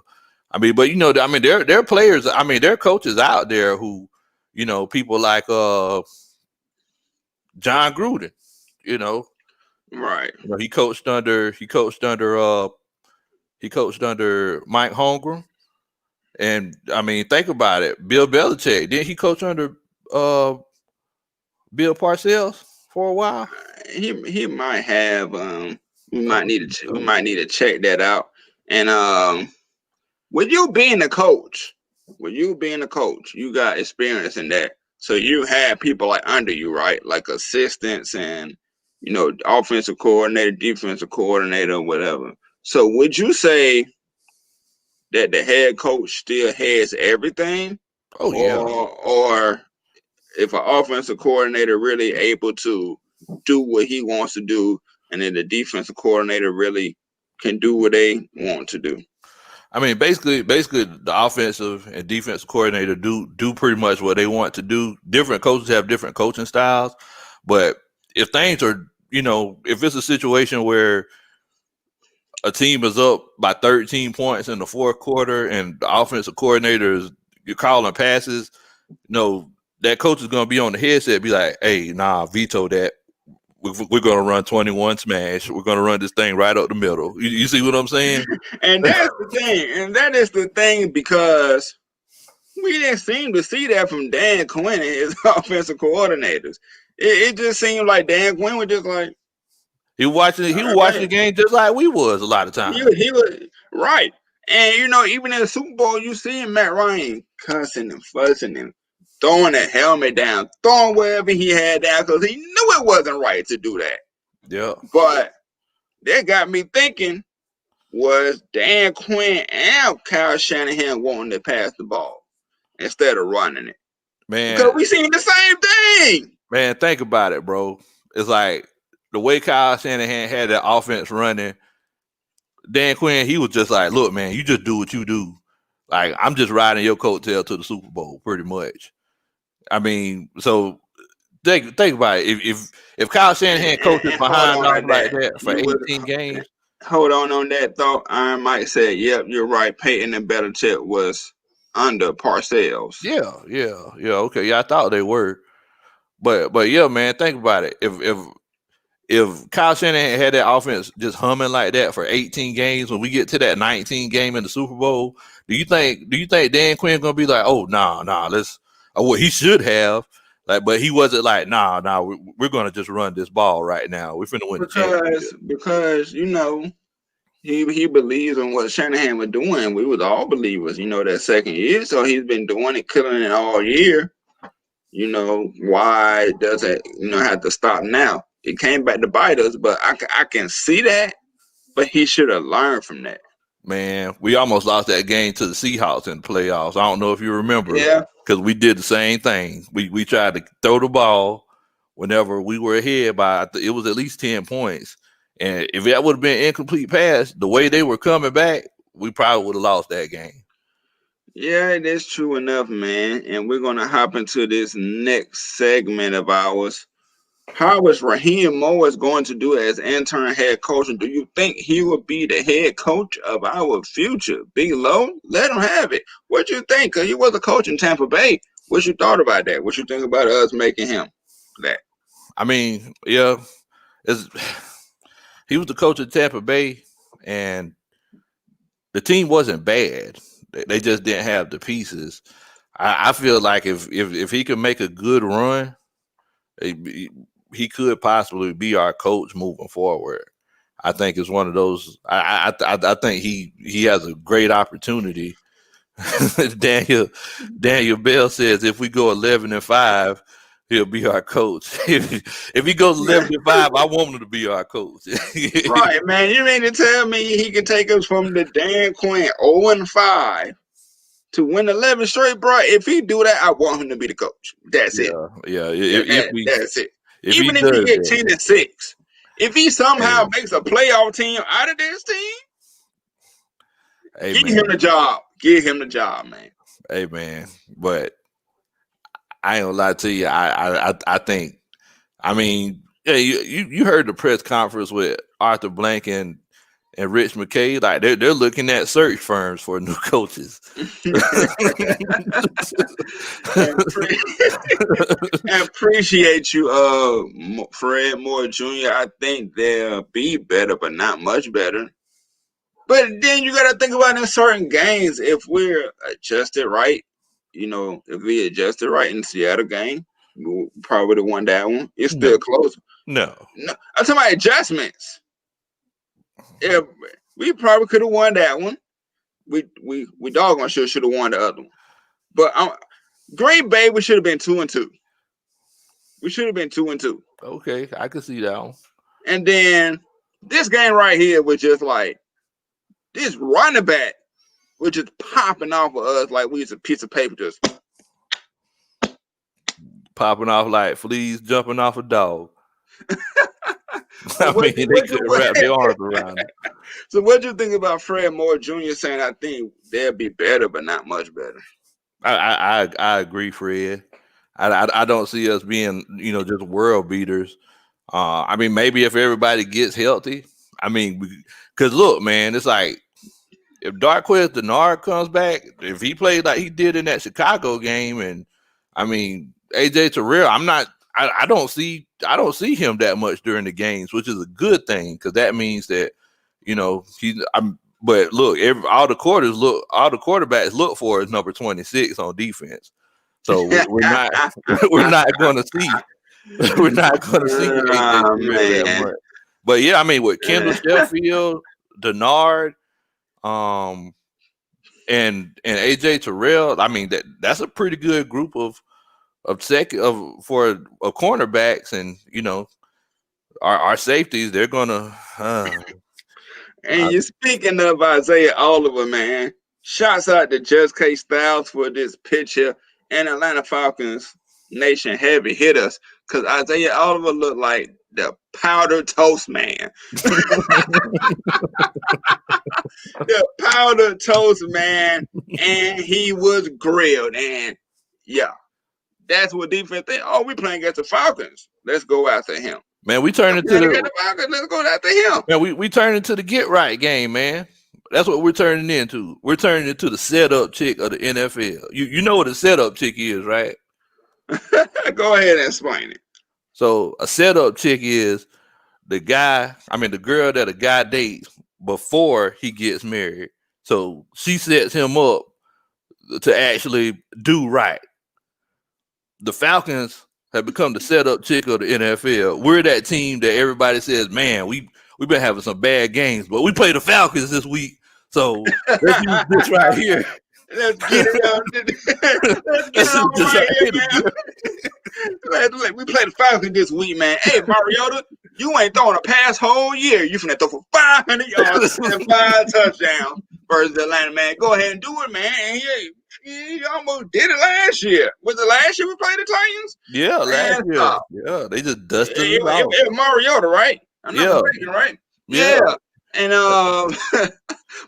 Speaker 1: I mean, but there are players, there are coaches out there who, people like John Gruden,
Speaker 2: Right.
Speaker 1: he coached under Mike Holmgren. And I mean, think about it. Bill Belichick, didn't he coach under Bill Parcells for a while?
Speaker 2: He might have. We might need to check that out. And with you being a coach, you got experience in that. So you had people like under you, right? Like assistants and offensive coordinator, defensive coordinator, whatever. So would you say that the head coach still has everything?
Speaker 1: Oh yeah.
Speaker 2: Or if an offensive coordinator really able to do what he wants to do, and then the defensive coordinator really can do what they want to do.
Speaker 1: I mean, basically, the offensive and defensive coordinator do pretty much what they want to do. Different coaches have different coaching styles, but if things are, if it's a situation where a team is up by 13 points in the fourth quarter and the offensive coordinator is you're calling passes, that coach is going to be on the headset, be like, hey, nah, veto that. We're going to run 21 smash. We're going to run this thing right up the middle. You see what I'm saying?
Speaker 2: And that's the thing. And that is the thing, because we didn't seem to see that from Dan Quinn and his offensive coordinators. It just seemed like Dan Quinn was just like,
Speaker 1: he was watching the game just like we was a lot of times.
Speaker 2: He was right. And even in the Super Bowl, you see Matt Ryan cussing and fussing and throwing a helmet down, throwing wherever he had down, because he knew it wasn't right to do that.
Speaker 1: Yeah.
Speaker 2: But that got me thinking, was Dan Quinn and Kyle Shanahan wanting to pass the ball instead of running it?
Speaker 1: Man.
Speaker 2: Because we seen the same thing.
Speaker 1: Man, think about it, bro. It's like the way Kyle Shanahan had that offense running, Dan Quinn, he was just like, look, man, you just do what you do. Like, I'm just riding your coattail to the Super Bowl, pretty much. I mean, so think about it. If Kyle Shanahan coaches behind like that for 18 games.
Speaker 2: Hold on that thought. I might say, yep, you're right. Peyton and Belichick was under Parcells.
Speaker 1: Yeah. Okay. Yeah, I thought they were. But yeah, man, think about it. If Kyle Shanahan had that offense just humming like that for 18 games, when we get to that 19 game in the Super Bowl, do you think Dan Quinn gonna be like, oh let's what he should have, like, but he wasn't like, we're gonna just run this ball right now. We're finna win the championship.
Speaker 2: Because he believes in what Shanahan was doing. We was all believers, that second year. So he's been doing it, killing it all year. Why does it have to stop now? It came back to bite us, but I can see that. But he should have learned from that.
Speaker 1: Man, we almost lost that game to the Seahawks in the playoffs. I don't know if you remember.
Speaker 2: Yeah.
Speaker 1: Because we did the same thing. We tried to throw the ball whenever we were ahead by, it was at least 10 points. And if that would have been incomplete pass, the way they were coming back, we probably would have lost that game.
Speaker 2: Yeah, it is true enough, man. And we're going to hop into this next segment of ours. How is Raheem Morris going to do as intern head coach? And do you think he will be the head coach of our future? Big Low, let him have it. What you think? Because he was a coach in Tampa Bay. What you thought about that? What you think about us making him that?
Speaker 1: I mean, yeah, he was the coach of Tampa Bay, and the team wasn't bad. They just didn't have the pieces. I feel like if he could make a good run, he could possibly be our coach moving forward. I think it's one of those. I think he has a great opportunity. Daniel Bell says if we go 11-5, he'll be our coach. If he goes 11-5, I want him to be our coach.
Speaker 2: Right, man. You mean to tell me he can take us from the Dann Quinn 0-5 to win 11 straight, bro? If he do that, I want him to be the coach. That's it.
Speaker 1: Yeah.
Speaker 2: That's it.
Speaker 1: If
Speaker 2: Even
Speaker 1: he
Speaker 2: if he
Speaker 1: does
Speaker 2: get
Speaker 1: that,
Speaker 2: 10-6, if he somehow makes a playoff team out of this team, give him the job. Give him the job, man.
Speaker 1: Hey, man. But I ain't gonna lie to you. I think. I mean, yeah, you heard the press conference with Arthur Blank and Rich McKay. Like they're looking at search firms for new coaches.
Speaker 2: I appreciate you, Fred Moore Jr. I think they'll be better, but not much better. But then you got to think about in certain games, if we're adjusted right, if we adjusted right in the Seattle game, we probably would have won that one. It's still close.
Speaker 1: No.
Speaker 2: I'm talking about adjustments. Yeah, we probably could have won that one. We doggone sure should have won the other one. But Green Bay, we should have been 2-2. We should have been 2-2.
Speaker 1: Okay, I can see that one.
Speaker 2: And then this game right here was just like this running back was just popping off of us like we was a piece of paper, just
Speaker 1: popping off like fleas jumping off a dog. I mean, they could wrap their arms around it.
Speaker 2: So what do you think about Fred Moore Jr. saying, I think they'll be better, but not much better?
Speaker 1: I agree, Fred. I don't see us being, just world beaters. I mean, maybe if everybody gets healthy. I mean, because look, man, it's like if Darquez Denard comes back, if he plays like he did in that Chicago game, and I mean AJ Terrell, I don't see him that much during the games, which is a good thing because that means that But look, all the quarterbacks look for is number 26 on defense. So we're not going to see that much. But yeah, I mean with Kendall Sheffield, Denard, and AJ Terrell, I mean that's a pretty good group for cornerbacks, and our safeties, they're gonna.
Speaker 2: And you're speaking of Isaiah Oliver, man. Shouts out to Just K Styles for this picture, and Atlanta Falcons Nation heavy hit us because Isaiah Oliver looked like the powder toast man. The powder toast man, and he was grilled. And yeah, that's what defense think. Oh, we playing against the Falcons. Let's go after him.
Speaker 1: Man, we turn into the
Speaker 2: Falcons. Let's go after him.
Speaker 1: Man, we turn into the get right game, man. That's what we're turning into. We're turning into the setup chick of the NFL. You know what a setup chick is, right?
Speaker 2: Go ahead and explain it.
Speaker 1: So a setup chick is the girl that a guy dates before he gets married. So she sets him up to actually do right. The Falcons have become the setup chick of the NFL. We're that team that everybody says, man, we've been having some bad games, but we play the Falcons this week. So let's use this right here.
Speaker 2: Let's get it out. Let's get it out right here, man. We play the Falcons this week, man. Hey, Mariota, you ain't throwing a pass whole year. You finna throw for 500 yards and 5 touchdowns versus Atlanta, man. Go ahead and do it, man. And you almost did it last year. Was it last year we played the Titans?
Speaker 1: Yeah, last year. Yeah, they just dusted it out.
Speaker 2: It was Mariota, right? I'm not mistaken, right? Yeah. And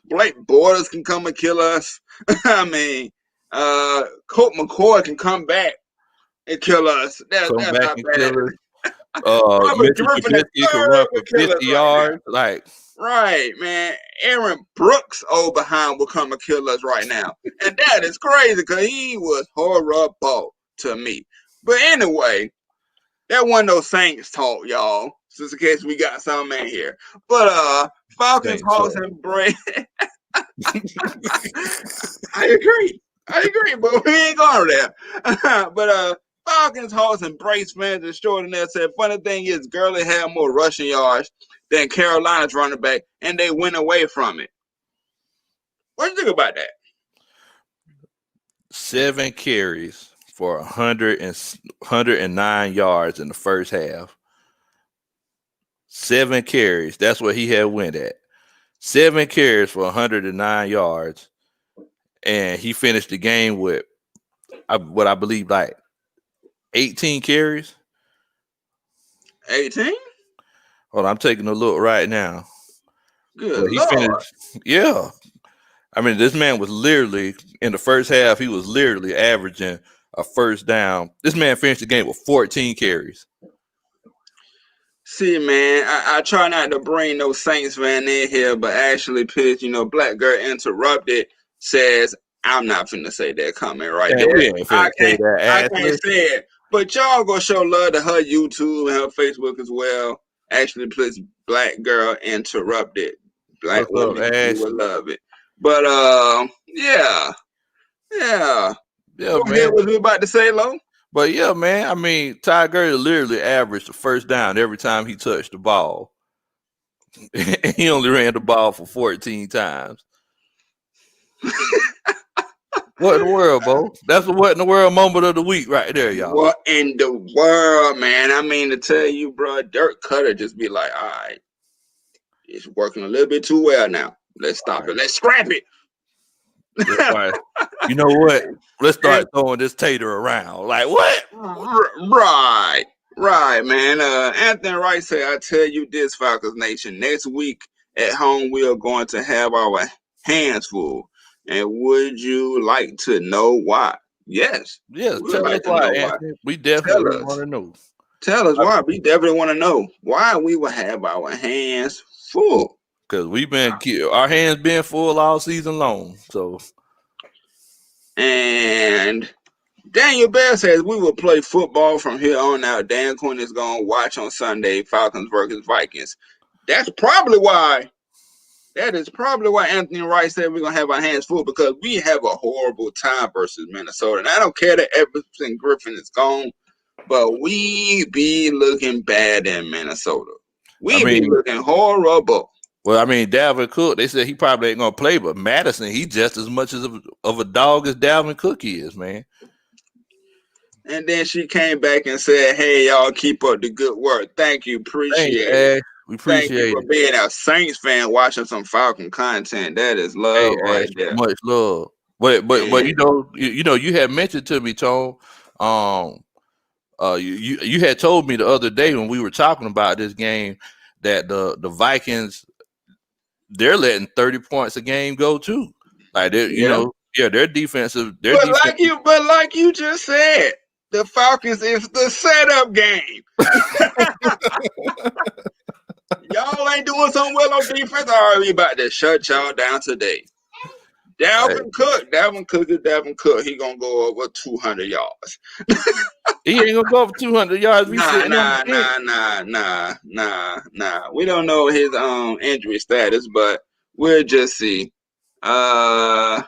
Speaker 2: Blake Bortles can come and kill us. I mean, Colt McCoy can come back and kill us. That's not bad.
Speaker 1: Mitchell Trubisky can run for 50 yards.
Speaker 2: Right, man. Aaron Brooks, old behind, will come and kill us right now. And that is crazy because he was horrible to me. But anyway, that wasn't no Saints talk, y'all. Just in case we got some in here. But Falcons, Hawks, and Braves. I agree, but we ain't going there. But Falcons host and Brace fans extraordinaire said, funny thing is, Gurley had more rushing yards than Carolina's running back, and they went away from it. What do you think about that?
Speaker 1: 7 carries for 109 yards in the first half. 7 carries. That's what he had went at. 7 carries for 109 yards. And he finished the game with what I believe like 18 carries.
Speaker 2: 18?
Speaker 1: Hold on, I'm taking a look right now.
Speaker 2: Good
Speaker 1: He
Speaker 2: Lord.
Speaker 1: finished, yeah. I mean, this man was literally, in the first half, he was literally averaging a first down. This man finished the game with 14 carries.
Speaker 2: See, man, I try not to bring no Saints fan in here, but actually, Pitch, Black Girl Interrupted says, I'm not finna say that comment right there. I can't say it. But y'all go show love to her YouTube and her Facebook as well. Actually, please, Black Girl Interrupted. Black women will love it. But, yeah. Go ahead, what we about to say, Lo?
Speaker 1: But yeah, man, I mean, Ty Gurley literally averaged the first down every time he touched the ball. He only ran the ball for 14 times. What in the world, Bo? That's a what in the world moment of the week right there, y'all.
Speaker 2: What in the world, man? I mean, to tell you, bro, Dirk Cutter just be like, all right, it's working a little bit too well now. Let's stop it. Let's scrap it.
Speaker 1: Right. You know what? Let's start throwing this tater around. Like what?
Speaker 2: Right, man. Anthony Wright said, I tell you this, Falcons Nation, next week at home we are going to have our hands full. And would you like to know why? Yes.
Speaker 1: Yes, tell us why, Anthony. We definitely want to know.
Speaker 2: Tell us why. We definitely want to know why we will have our hands full.
Speaker 1: Because we've been our hands been full all season long. So,
Speaker 2: and Daniel Bell says we will play football from here on out. Dan Quinn is going to watch on Sunday Falcons versus Vikings. That is probably why Anthony Wright said we're going to have our hands full, because we have a horrible time versus Minnesota. And I don't care that Everson Griffin is gone, but we be looking bad in Minnesota. We be looking horrible.
Speaker 1: Well, I mean, Dalvin Cook, they said he probably ain't going to play, but Madison, he just as much of a dog as Dalvin Cook is, man.
Speaker 2: And then she came back and said, hey, y'all, keep up the good work. Thank you. Appreciate it.
Speaker 1: We appreciate
Speaker 2: Thank you for being a Saints fan watching some Falcon content. That is love right there.
Speaker 1: Much love. But you had mentioned to me, Tone, you had told me the other day when we were talking about this game that the Vikings, they're letting 30 points a game go too. Like their defensive.
Speaker 2: But like you just said, the Falcons is the setup game. Y'all ain't doing something well on defense. All right, we about to shut y'all down today. Dalvin Cook is Dalvin Cook. He gonna go over 200 yards.
Speaker 1: He ain't gonna go over 200 yards.
Speaker 2: Nah. We don't know his injury status, but we'll just see. Ryan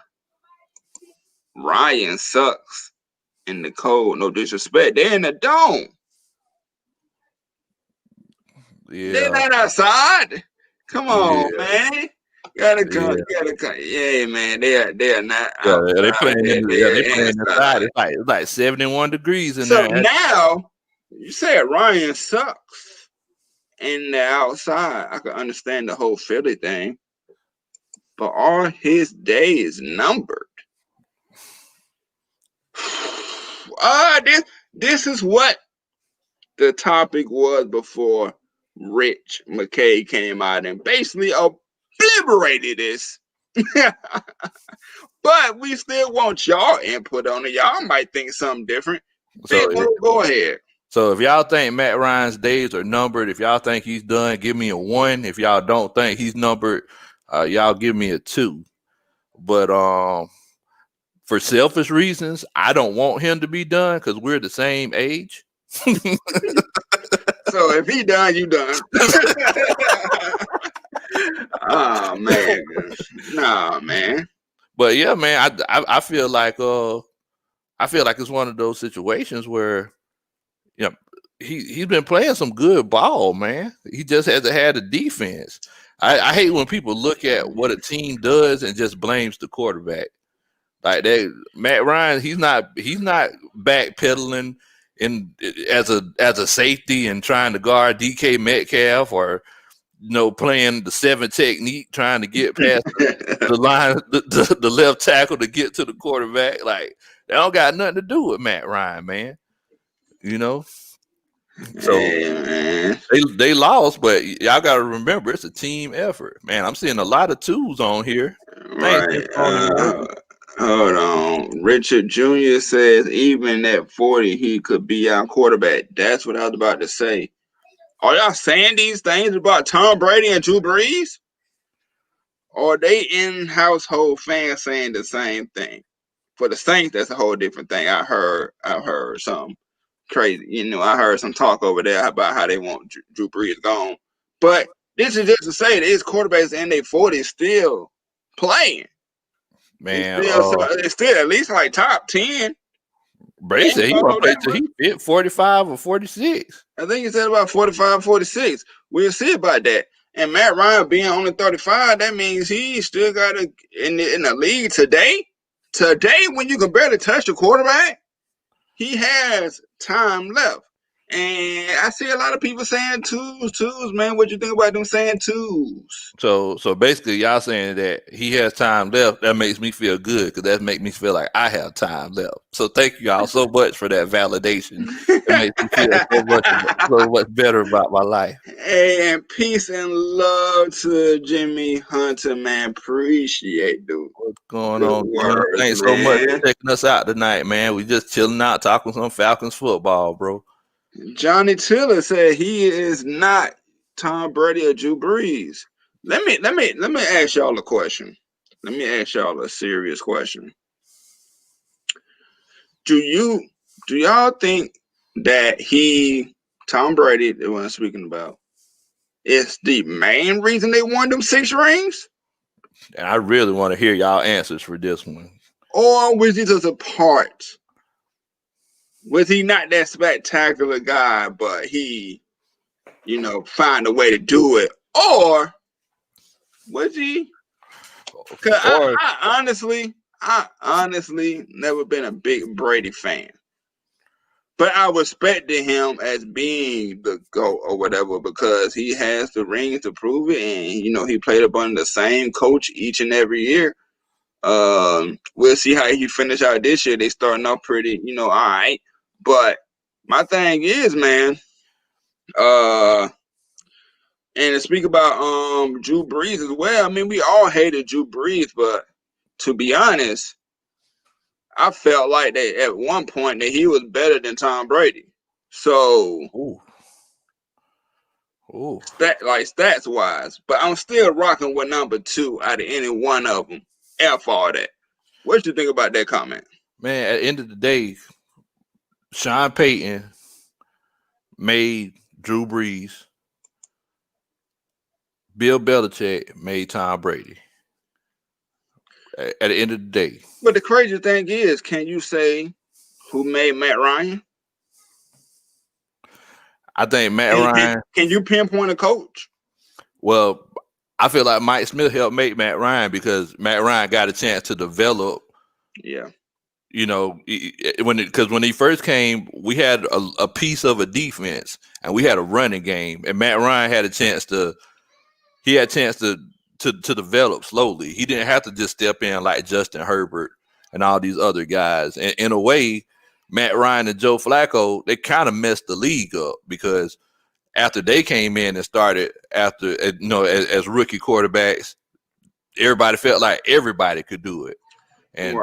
Speaker 2: sucks in the cold. No disrespect. They're in the dome.
Speaker 1: Yeah.
Speaker 2: They're not outside. Come on, man. Gotta come. Yeah, man. They are not.
Speaker 1: They playing inside. It's like 71 degrees in there.
Speaker 2: So now you said Ryan sucks in the outside. I can understand the whole Philly thing, but are his days numbered? This is what the topic was before Rich McKay came out and basically obliterated this. But we still want y'all input on it. Y'all might think something different. So go ahead.
Speaker 1: So if y'all think Matt Ryan's days are numbered, if y'all think he's done, give me a 1. If y'all don't think he's numbered, y'all give me a 2. But for selfish reasons, I don't want him to be done because we're the same age.
Speaker 2: So if he done, you done. Oh man, nah, man.
Speaker 1: But yeah, man, I feel like I feel like it's one of those situations where, you know, he's been playing some good ball, man. He just hasn't had a defense. I hate when people look at what a team does and just blames the quarterback. Like that, Matt Ryan, he's not backpedaling as a safety and trying to guard DK Metcalf or playing the 7 technique trying to get past the line, the left tackle to get to the quarterback. Like that don't got nothing to do with Matt Ryan, man. So
Speaker 2: man.
Speaker 1: they lost, but y'all got to remember it's a team effort, man. I'm seeing a lot of twos on here.
Speaker 2: Right. Hold on. Richard Jr. says even at 40 he could be our quarterback. That's what I was about to say. Are y'all saying these things about Tom Brady and Drew Brees? Or are they in-household fans saying the same thing? For the Saints, that's a whole different thing. I heard some crazy. I heard some talk over there about how they want Drew Brees gone. But this is just to say that his quarterbacks in their 40s still playing.
Speaker 1: Man,
Speaker 2: it's still at least like top 10.
Speaker 1: Brady said he want to play till he fit 45 or 46.
Speaker 2: I think he said about 45, 46. We'll see about that. And Matt Ryan being only 35, that means he still got in the league today. Today, when you can barely touch the quarterback, he has time left. And I see a lot of people saying twos, man. What you think about them saying twos?
Speaker 1: So basically, y'all saying that he has time left. That makes me feel good because that makes me feel like I have time left. So thank you all so much for that validation. It makes me feel so much better about my life.
Speaker 2: And peace and love to Jimmy Hunter, man. Appreciate dude.
Speaker 1: What's going on? Thanks so much for checking us out tonight, man. We just chilling out, talking some Falcons football, bro.
Speaker 2: Johnny Tiller said he is not Tom Brady or Drew Brees. Let me ask y'all a question. Let me ask y'all a serious question. Do y'all think that Tom Brady, the one I'm speaking about, is the main reason they won them 6 rings?
Speaker 1: And I really want to hear y'all answers for this one.
Speaker 2: Or was he just a part? Was he not that spectacular guy, but he, find a way to do it? Or was he? Because I honestly never been a big Brady fan. But I respected him as being the GOAT or whatever because he has the rings to prove it. And, he played up under the same coach each and every year. We'll see how he finish out this year. They starting off pretty, all right. But my thing is, man, and to speak about Drew Brees as well, I mean, we all hated Drew Brees, but to be honest, I felt like that at one point that he was better than Tom Brady. So, stats wise, but I'm still rocking with number 2 out of any one of them. F all that. What you think about that comment?
Speaker 1: Man, at the end of the day, Sean Payton made Drew Brees. Bill Belichick made Tom Brady. At the end of the day.
Speaker 2: But the crazy thing is, can you say who made Matt Ryan?
Speaker 1: I think Matt Ryan.
Speaker 2: Can you pinpoint a coach?
Speaker 1: Well, I feel like Mike Smith helped make Matt Ryan because Matt Ryan got a chance to develop.
Speaker 2: Yeah.
Speaker 1: When he first came, we had a piece of a defense and we had a running game, and Matt Ryan had a chance to develop slowly. He didn't have to just step in like Justin Herbert and all these other guys. And in a way, Matt Ryan and Joe Flacco, they kind of messed the league up because after they came in and started as rookie quarterbacks, everybody felt like everybody could do it. And,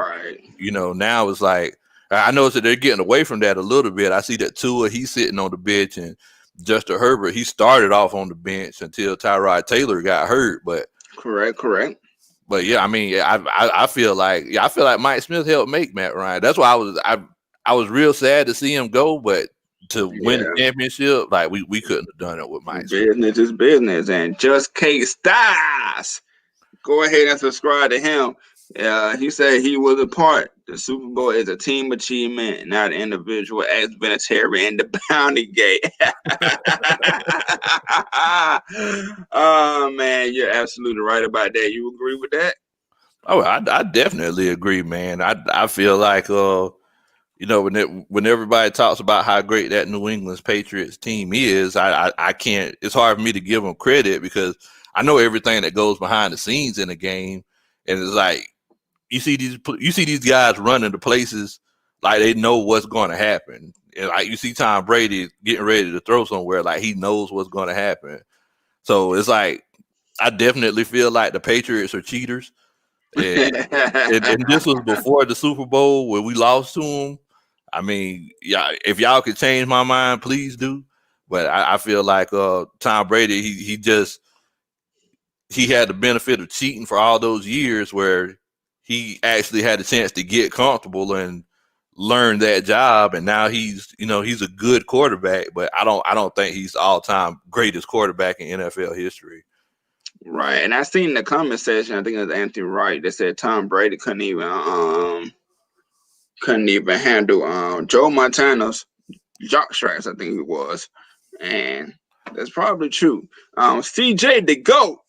Speaker 1: now it's like, I noticed that they're getting away from that a little bit. I see that Tua, he's sitting on the bench, and Justin Herbert, he started off on the bench until Tyrod Taylor got hurt. But
Speaker 2: correct.
Speaker 1: But yeah, I mean, I feel like Mike Smith helped make Matt Ryan. That's why I was real sad to see him go, but to win the championship, like we couldn't have done it with Mike Smith.
Speaker 2: Business is business, and Just K Styles. Go ahead and subscribe to him. He said he was a part. The Super Bowl is a team achievement, not individual expenditure in the bounty gate. Oh man, you're absolutely right about that. You agree with that?
Speaker 1: Oh, I definitely agree, man. I feel like when everybody talks about how great that New England Patriots team is, I can't. It's hard for me to give them credit because I know everything that goes behind the scenes in the game, and it's like you see these guys running to places like they know what's going to happen, and like you see Tom Brady getting ready to throw somewhere, like he knows what's going to happen. So it's like I definitely feel like the Patriots are cheaters. And this was before the Super Bowl where we lost to them. I mean, yeah, if y'all could change my mind, please do. But I feel like Tom Brady, he had the benefit of cheating for all those years where he actually had a chance to get comfortable and learn that job, and now he's a good quarterback, but I don't think he's the all-time greatest quarterback in NFL history.
Speaker 2: Right, and I seen in the comment section, I think it was Anthony Wright that said Tom Brady couldn't even handle Joe Montana's jock straps, I think it was, and that's probably true. CJ the GOAT.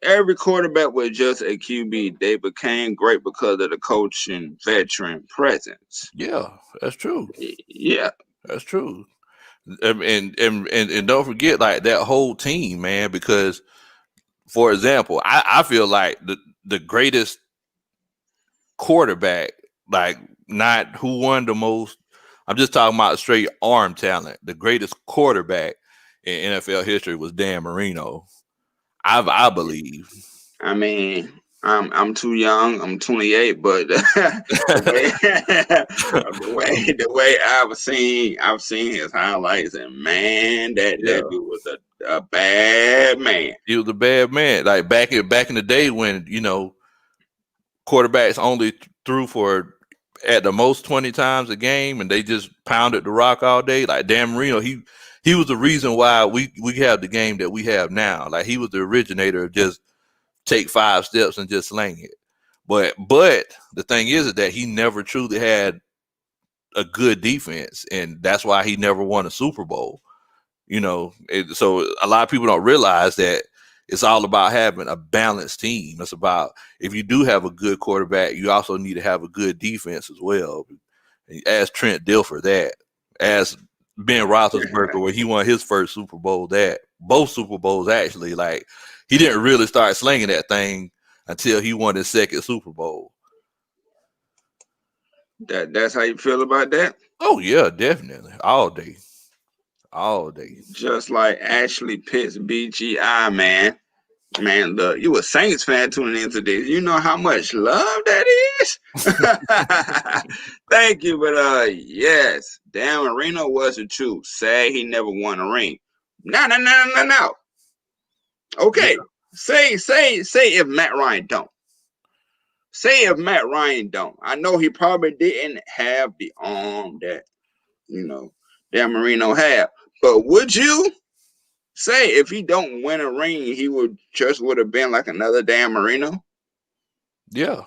Speaker 2: Every quarterback was just a QB. They became great because of the coaching veteran presence.
Speaker 1: Yeah, that's true.
Speaker 2: Yeah,
Speaker 1: that's true. And don't forget like that whole team, man, because for example, I feel like the greatest quarterback, like not who won the most, I'm just talking about straight arm talent. The greatest quarterback in NFL history was Dan Marino. I believe.
Speaker 2: I mean, I'm too young. I'm 28, but the way I've seen his highlights, and man, that dude was a bad man.
Speaker 1: He was a bad man. Like back in the day when quarterbacks only threw for at the most 20 times a game, and they just pounded the rock all day. Like Dan Marino, he was the reason why we have the game that we have now. Like he was the originator of just take 5 steps and just sling it. But the thing is that he never truly had a good defense, and that's why he never won a Super Bowl. So a lot of people don't realize that it's all about having a balanced team. It's about if you do have a good quarterback, you also need to have a good defense as well. Ask Trent Dilfer that. Ask Ben Roethlisberger where he won his first Super Bowl. That both Super Bowls actually, like he didn't really start slinging that thing until he won his second Super Bowl.
Speaker 2: That's how you feel about that?
Speaker 1: Oh yeah, definitely, all day.
Speaker 2: Just like Ashley Pitts, BGI, man. Man, look, you a Saints fan tuning into this. You know how much love that is? Thank you, but yes, Dan Marino was the truth. Sad he never won a ring. No. Okay, yeah. Say if Matt Ryan don't. Say if Matt Ryan don't. I know he probably didn't have the arm that, Dan Marino had. But would you say if he don't win a ring, he would have been like another Dan Marino?
Speaker 1: Yeah.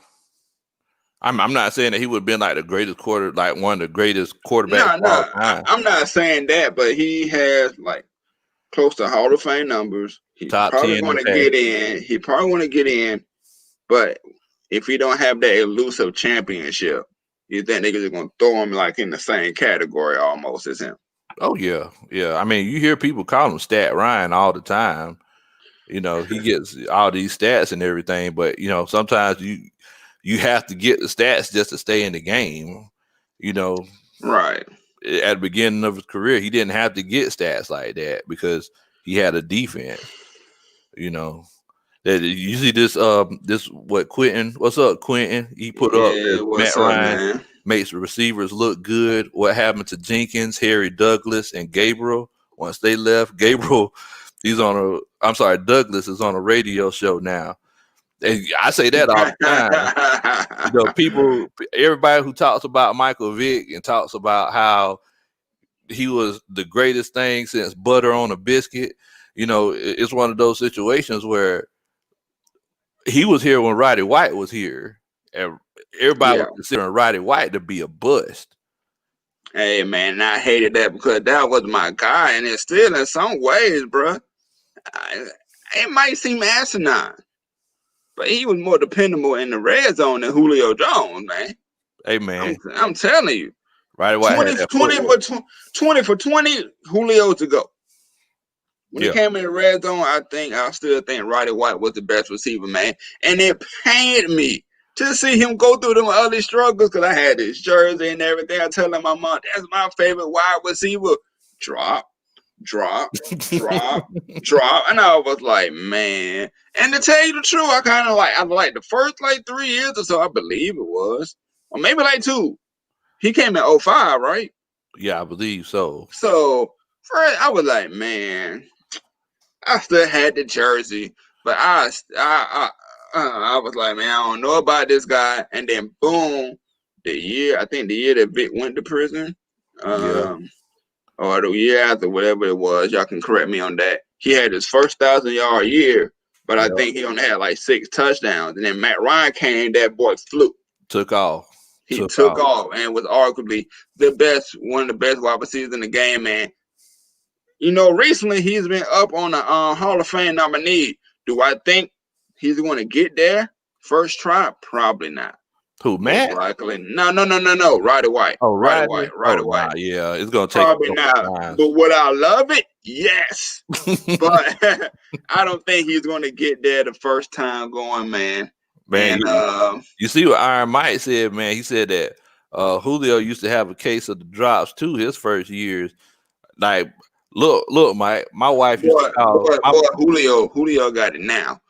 Speaker 1: I'm not saying that he would have been like the greatest one of the greatest quarterbacks.
Speaker 2: No, I'm not saying that, but he has like close to Hall of Fame numbers. He's probably going to get in. He probably want to get in, but if he don't have that elusive championship, you think they're just going to throw him like in the same category almost as him?
Speaker 1: Oh yeah. I mean, you hear people call him Stat Ryan all the time. He gets all these stats and everything, but sometimes you have to get the stats just to stay in the game.
Speaker 2: Right.
Speaker 1: At the beginning of his career, he didn't have to get stats like that because he had a defense. That you see this what Quentin? What's up, Quentin? He put up Matt Ryan. Man? Makes the receivers look good. What happened to Jenkins, Harry Douglas, and Gabriel once they left? Douglas is on a radio show now. And I say that all the time. Everybody who talks about Michael Vick and talks about how he was the greatest thing since butter on a biscuit, it's one of those situations where he was here when Roddy White was here. and everybody
Speaker 2: Yeah.
Speaker 1: was considering Roddy White to be a bust.
Speaker 2: Hey, man, I hated that because that was my guy, and it's still in some ways, bro. It might seem asinine, but he was more dependable in the red zone than Julio Jones, man.
Speaker 1: Hey, man.
Speaker 2: I'm telling you.
Speaker 1: Roddy White
Speaker 2: 20
Speaker 1: had that
Speaker 2: 20 for 20, Julio to go. When he came in the red zone, I still think Roddy White was the best receiver, man. And it pained me to see him go through them early struggles because I had his jersey and everything. I tell my mom, that's my favorite wide receiver. Drop. And I was like, man. And to tell you the truth, I like the first 3 years or so, I believe it was. Or maybe 2. He came in 05, right?
Speaker 1: Yeah, I believe so.
Speaker 2: So first I was like, man, I still had the jersey, but I was like, man, I don't know about this guy. And then boom, the year that Vic went to prison, or the year after, whatever it was, y'all can correct me on that. He had his first 1,000-yard year, but I think he only had 6 touchdowns. And then Matt Ryan came, that boy flew.
Speaker 1: Took off.
Speaker 2: He took off and was arguably one of the best wide receivers in the game, man. You know, recently he's been up on a Hall of Fame nominee. Do I think he's going to get there first try? Probably not.
Speaker 1: Who, Matt?
Speaker 2: Most likely. No. Roddy White.
Speaker 1: Oh,
Speaker 2: Roddy White.
Speaker 1: Nah, yeah, it's going to take
Speaker 2: probably not. But would I love it? Yes. But I don't think he's going to get there the first time going, man.
Speaker 1: Man, you see what Iron Mike said, man. He said that Julio used to have a case of the drops too his first years. Like, look, Mike, my wife used to call
Speaker 2: Julio got it now.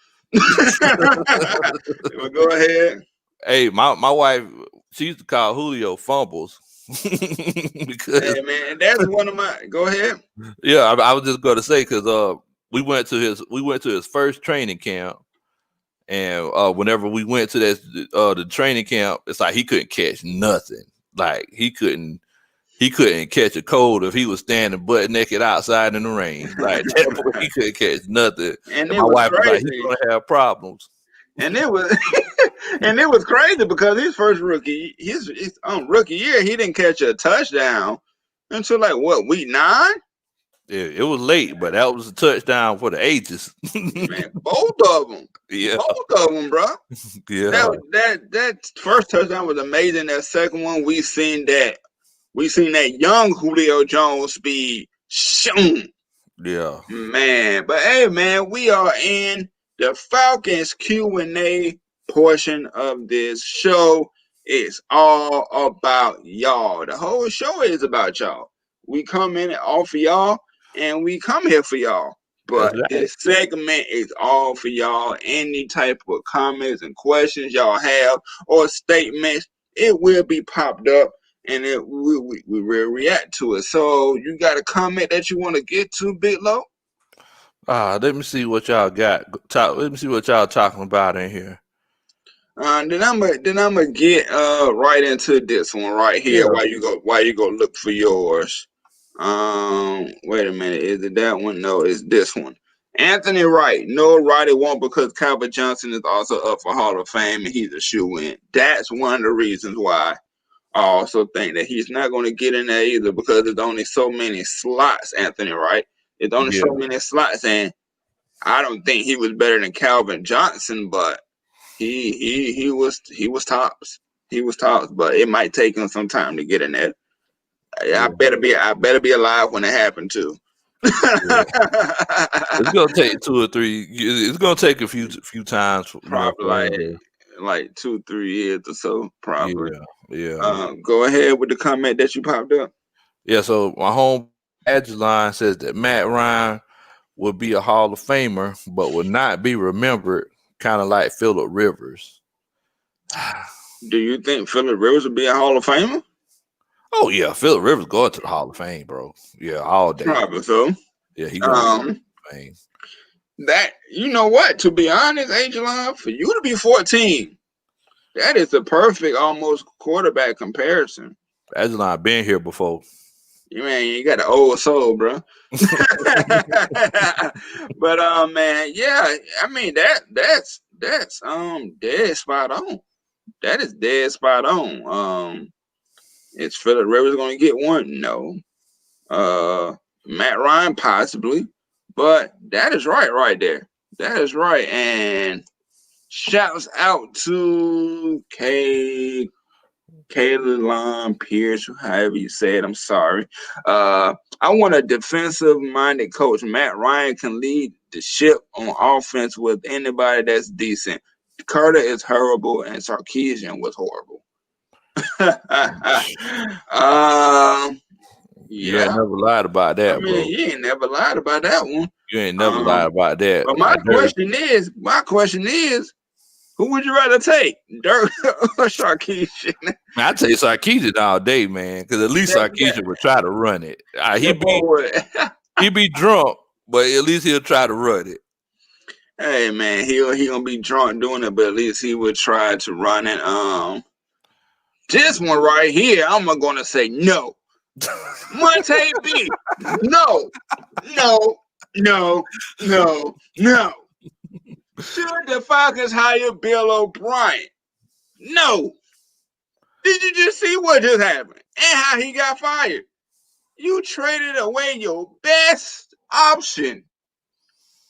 Speaker 2: Go ahead.
Speaker 1: Hey, my wife, she used to call Julio fumbles. Because,
Speaker 2: hey, man, that's one of my. Go ahead.
Speaker 1: Yeah, I was just going to say because we went to his first training camp. And whenever we went to the training camp, it's like he couldn't catch nothing. Like he couldn't catch a cold if he was standing butt naked outside in the rain. Like he couldn't catch nothing. And my wife was like, he's gonna have problems.
Speaker 2: And it was crazy because his first rookie year, he didn't catch a touchdown until week 9?
Speaker 1: Yeah, it was late, but that was a touchdown for the ages.
Speaker 2: Man, both of them.
Speaker 1: Yeah,
Speaker 2: both of them, bro.
Speaker 1: Yeah,
Speaker 2: that first touchdown was amazing. That second one, we seen that young Julio Jones speed shown.
Speaker 1: Yeah,
Speaker 2: man. But hey, man, we are in the Falcons Q&A portion of this show. It's all about y'all. The whole show is about y'all. We come in and offer y'all, and we come here for y'all. But this segment is all for y'all. Any type of comments and questions y'all have or statements, it will be popped up, and we will react to it. So you got a comment that you want to get to, Big Low?
Speaker 1: Let me see what y'all got. Let me see what y'all talking about in here.
Speaker 2: Then I'm gonna get right into this one right here.
Speaker 1: Yeah.
Speaker 2: While you go look for yours. Wait a minute. Is it that one? No, it's this one. Anthony Wright. No, Roddy won't because Calvin Johnson is also up for Hall of Fame and he's a shoe-in. That's one of the reasons why I also think that he's not going to get in there either because there's only so many slots, Anthony Wright. There's only so many slots, and I don't think he was better than Calvin Johnson, but he was tops. He was tops, but it might take him some time to get in there. I better be alive when it happened too.
Speaker 1: It's gonna take 2 or 3. It's gonna take a few times.
Speaker 2: Probably like 2-3 years or so. Probably.
Speaker 1: Yeah.
Speaker 2: Go ahead with the comment that you popped up.
Speaker 1: Yeah. So my home ATLiens says that Matt Ryan would be a Hall of Famer, but would not be remembered, kind of like Phillip Rivers.
Speaker 2: Do you think Phillip Rivers would be a Hall of Famer?
Speaker 1: Oh yeah, Phillip Rivers going to the Hall of Fame, bro. Yeah, all day.
Speaker 2: Probably so.
Speaker 1: Yeah, he going to the Hall of Fame.
Speaker 2: That, you know what? To be honest, ATLiens, for you to be 14, that is a perfect almost quarterback comparison.
Speaker 1: ATLiens been here before.
Speaker 2: Man, you got an old soul, bro. But man, yeah, I mean that's dead spot on. That is dead spot on. Is Phillip Rivers going to get one? No. Matt Ryan possibly, but that is right there. That is right. And shouts out to Kayla Pierce, however you say it. I'm sorry. I want a defensive-minded coach. Matt Ryan can lead the ship on offense with anybody that's decent. Carter is horrible, and Sarkisian was horrible.
Speaker 1: You ain't never lied about that, bro.
Speaker 2: You ain't never lied about that one.
Speaker 1: You ain't never lied about that.
Speaker 2: But my question is, who would you rather take, Dirk or Sarkisian?
Speaker 1: I take Sarkisian all day, man, because at least Sarkisian would try to run it. He be drunk, but at least he'll try to run it.
Speaker 2: Hey, man, he gonna be drunk doing it, but at least he would try to run it. This one right here, I'm gonna say no. Monte B, no. Should the Falcons hire Bill O'Brien? No. Did you just see what just happened and how he got fired? You traded away your best option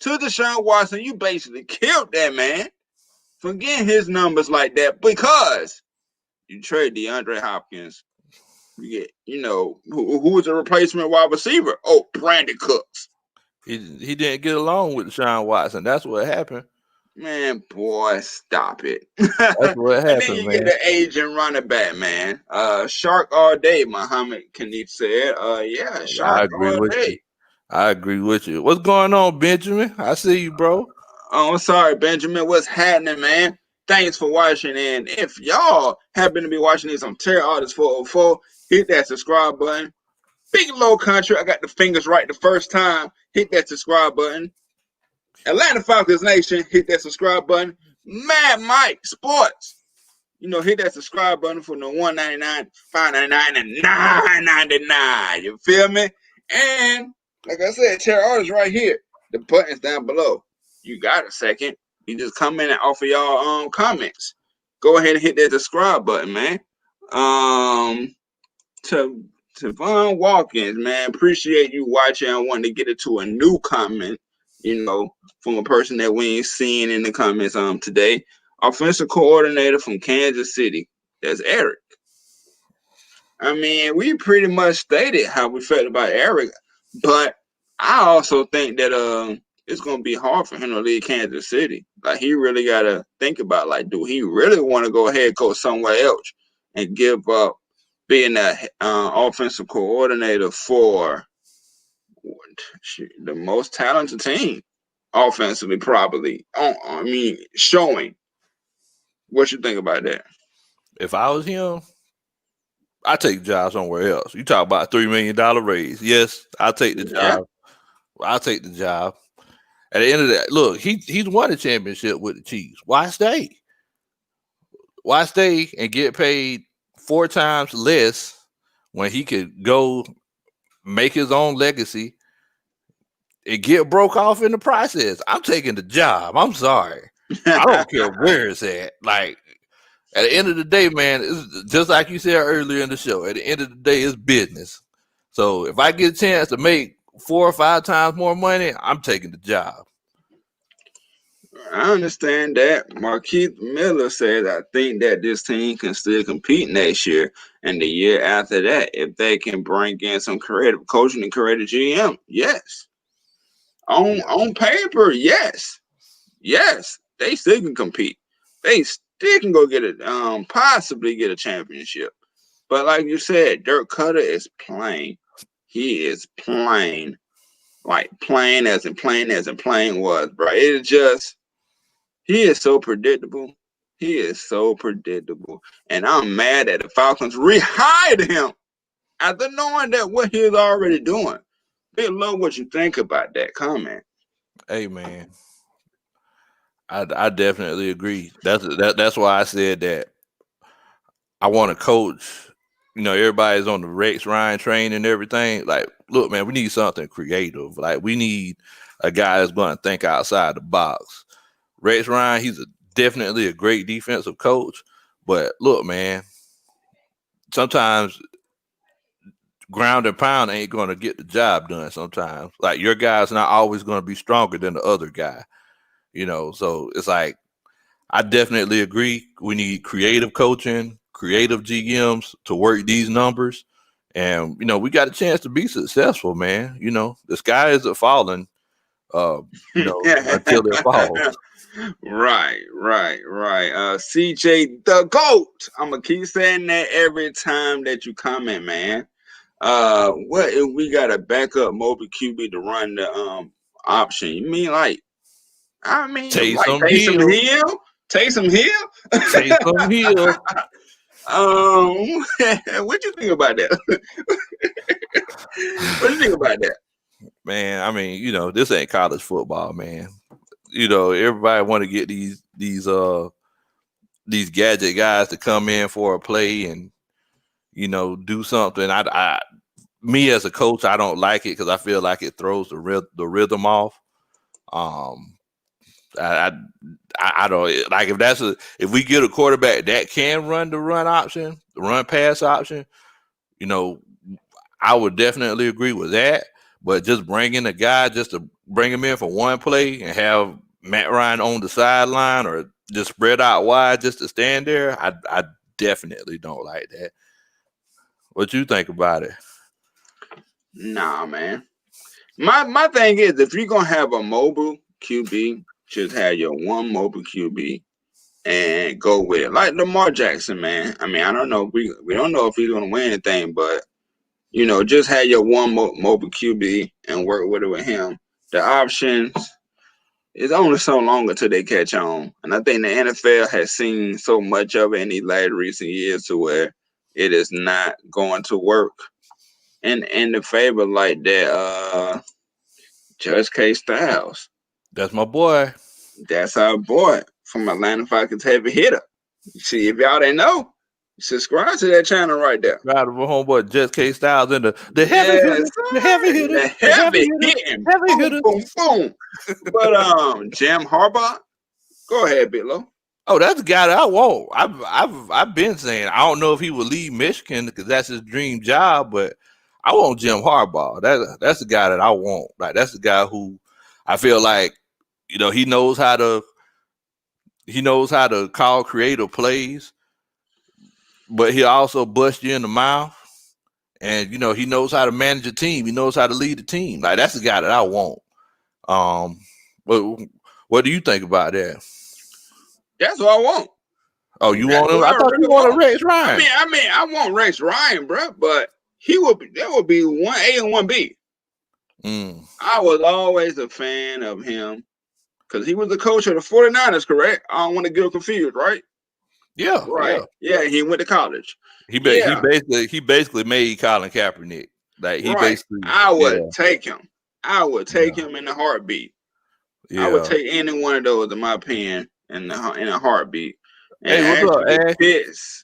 Speaker 2: to Deshaun Watson. You basically killed that man for getting his numbers like that because you trade DeAndre Hopkins. You get, who was the replacement wide receiver? Oh, Brandon Cooks.
Speaker 1: He didn't get along with Deshaun Watson. That's what happened.
Speaker 2: Man, boy, stop it.
Speaker 1: That's what happened,
Speaker 2: and then you
Speaker 1: man.
Speaker 2: get the agent running back, man. Shark all day, Muhammad Khalid said. Yeah, Shark all day.
Speaker 1: I agree with you. What's going on, Benjamin? I see you, bro.
Speaker 2: Oh, I'm sorry, Benjamin. What's happening, man? Thanks for watching. And if y'all happen to be watching this on Terror Artist 404, hit that subscribe button. Big Low Country, I got the fingers right the first time. Hit that subscribe button. Atlanta Falcons Nation, hit that subscribe button. Mad Mike Sports, hit that subscribe button for the $1.99, $5.99, and $9.99. You feel me? And like I said, Terror Artist right here. The button's down below. You got a second. You just come in and offer y'all comments. Go ahead and hit that subscribe button, man. Tavon Watkins, man, appreciate you watching. I wanted to get it to a new comment, from a person that we ain't seen in the comments today. Offensive coordinator from Kansas City. That's Eric. I mean, we pretty much stated how we felt about Eric, but I also think that it's gonna be hard for him to leave Kansas City. Like, he really gotta think about, like, do he really want to go head coach somewhere else and give up being the offensive coordinator for the most talented team offensively, probably. Showing. What you think about that?
Speaker 1: If I was him, I'd take the job somewhere else. You talk about a $3 million raise. Yes, I'll take the job. I'll take the job. At the end of that, look, he's won a championship with the Chiefs. Why stay? Why stay and get paid 4 times less when he could go make his own legacy and get broke off in the process? I'm taking the job. I'm sorry. I don't care where it's at. Like, at the end of the day, man, it's just like you said earlier in the show, at the end of the day, it's business. So if I get a chance to make 4 or 5 times more money, I'm taking the job.
Speaker 2: I understand that. Markeith Miller says, I think that this team can still compete next year and the year after that if they can bring in some creative coaching and creative GM. Yes. On paper, yes. Yes. They still can compete. They still can go get it, possibly get a championship. But like you said, Dirk Cutter is plain. He is plain. Like plain as in plain was, bro. It is just, he is so predictable. He is so predictable. And I'm mad that the Falcons rehired him after knowing that what he is already doing. Big love what you think about that comment.
Speaker 1: Hey, man. I definitely agree. That's why I said that I want to coach. Everybody's on the Rex Ryan train and everything. Like, look, man, we need something creative. Like, we need a guy that's going to think outside the box. Rex Ryan, he's definitely a great defensive coach, But look, man, sometimes ground and pound ain't going to get the job done sometimes. Like, your guy's not always going to be stronger than the other guy, so it's like, I definitely agree. We need creative coaching, creative GMs to work these numbers. And, we got a chance to be successful, man. The sky isn't falling, until it falls.
Speaker 2: Right. CJ the GOAT. I'm gonna keep saying that every time that you comment, man. What if we got a backup mobile QB to run the option? You mean like
Speaker 1: Taysom
Speaker 2: Taysom
Speaker 1: Hill.
Speaker 2: Hill? Taysom Hill?
Speaker 1: Taysom Hill.
Speaker 2: What you think about that? What you think about that?
Speaker 1: Man, I mean, this ain't college football, man. Everybody want to get these gadget guys to come in for a play and do something. Me as a coach, I don't like it because I feel like it throws the rhythm off. I don't like if we get a quarterback that can run the run option, the run pass option. I would definitely agree with that. But just bringing a guy just to bring him in for one play and have Matt Ryan on the sideline or just spread out wide just to stand there, I definitely don't like that. What you think about it?
Speaker 2: Nah, man. My thing is, if you're gonna have a mobile QB, just have your one mobile QB and go with it. Like Lamar Jackson, man. I mean, I don't know. We don't know if he's gonna win anything, but just have your one mobile QB and work with it with him. The options is only so long until they catch on. And I think the NFL has seen so much of it in these last recent years to where it is not going to work. And in the favor like that, Judge K. Styles.
Speaker 1: That's my boy.
Speaker 2: That's our boy from Atlanta Falcons heavy hitter. See, if y'all didn't know, subscribe to that channel right there.
Speaker 1: Proud of a homeboy, Judge K. Styles, and the heavy hitter, the heavy hitter,
Speaker 2: the heavy hitting, boom, boom, boom. But Jim Harbaugh, go ahead, Bitlow.
Speaker 1: Oh, that's the guy that I want. I've been saying I don't know if he would leave Michigan because that's his dream job, but I want Jim Harbaugh. That's the guy that I want. Like, that's the guy who I feel like he knows how to call creative plays. But he also busts you in the mouth, and he knows how to manage a team. He knows how to lead the team. Like, that's the guy that I want. What do you think about that?
Speaker 2: That's what I want.
Speaker 1: Oh, you want him? I thought you wanted Rex Ryan.
Speaker 2: I want Rex Ryan, bro. But there would be 1A and 1B. I was always a fan of him because he was the coach of the 49ers, correct? I don't want to get confused, right?
Speaker 1: Yeah,
Speaker 2: right. Yeah, he went to college.
Speaker 1: He basically made Colin Kaepernick. Like, he basically.
Speaker 2: I would take him. I would take him in a heartbeat. Yeah. I would take any one of those, in my opinion, in a heartbeat. And
Speaker 1: hey, what's up, Ash?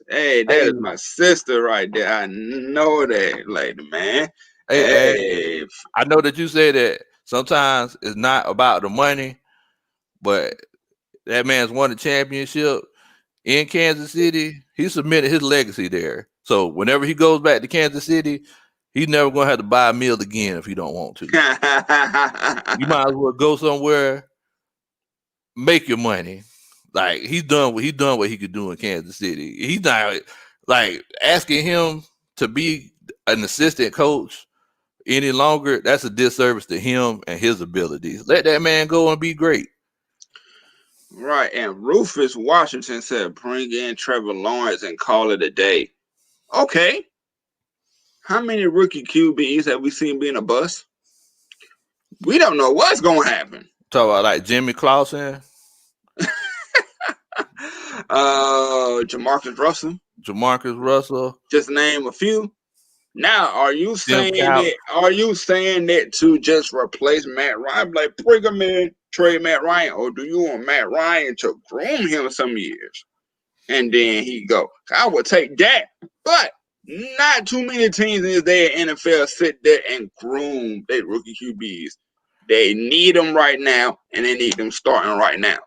Speaker 2: Hey, that is my sister right there. I know that lady, man.
Speaker 1: Hey, I know that you say that sometimes it's not about the money, but that man's won the championship in Kansas City. He submitted his legacy there. So whenever he goes back to Kansas City, he's never going to have to buy a meal again if he don't want to. You might as well go somewhere, make your money. Like, he's done what he could do in Kansas City. He's not like asking him to be an assistant coach any longer. That's a disservice to him and his abilities. Let that man go and be great.
Speaker 2: Right. And Rufus Washington said, bring in Trevor Lawrence and call it a day. Okay. How many rookie QBs have we seen being a bust? We don't know what's going to happen.
Speaker 1: Talk about like Jimmy Clausen.
Speaker 2: Jamarcus Russell. Just name a few. Now, are you saying that to just replace Matt Ryan? Like, bring him in, trade Matt Ryan, or do you want Matt Ryan to groom him some years and then he go? I would take that, but not too many teams in the NFL sit there and groom their rookie QBs. They need them right now, and they need them starting right now.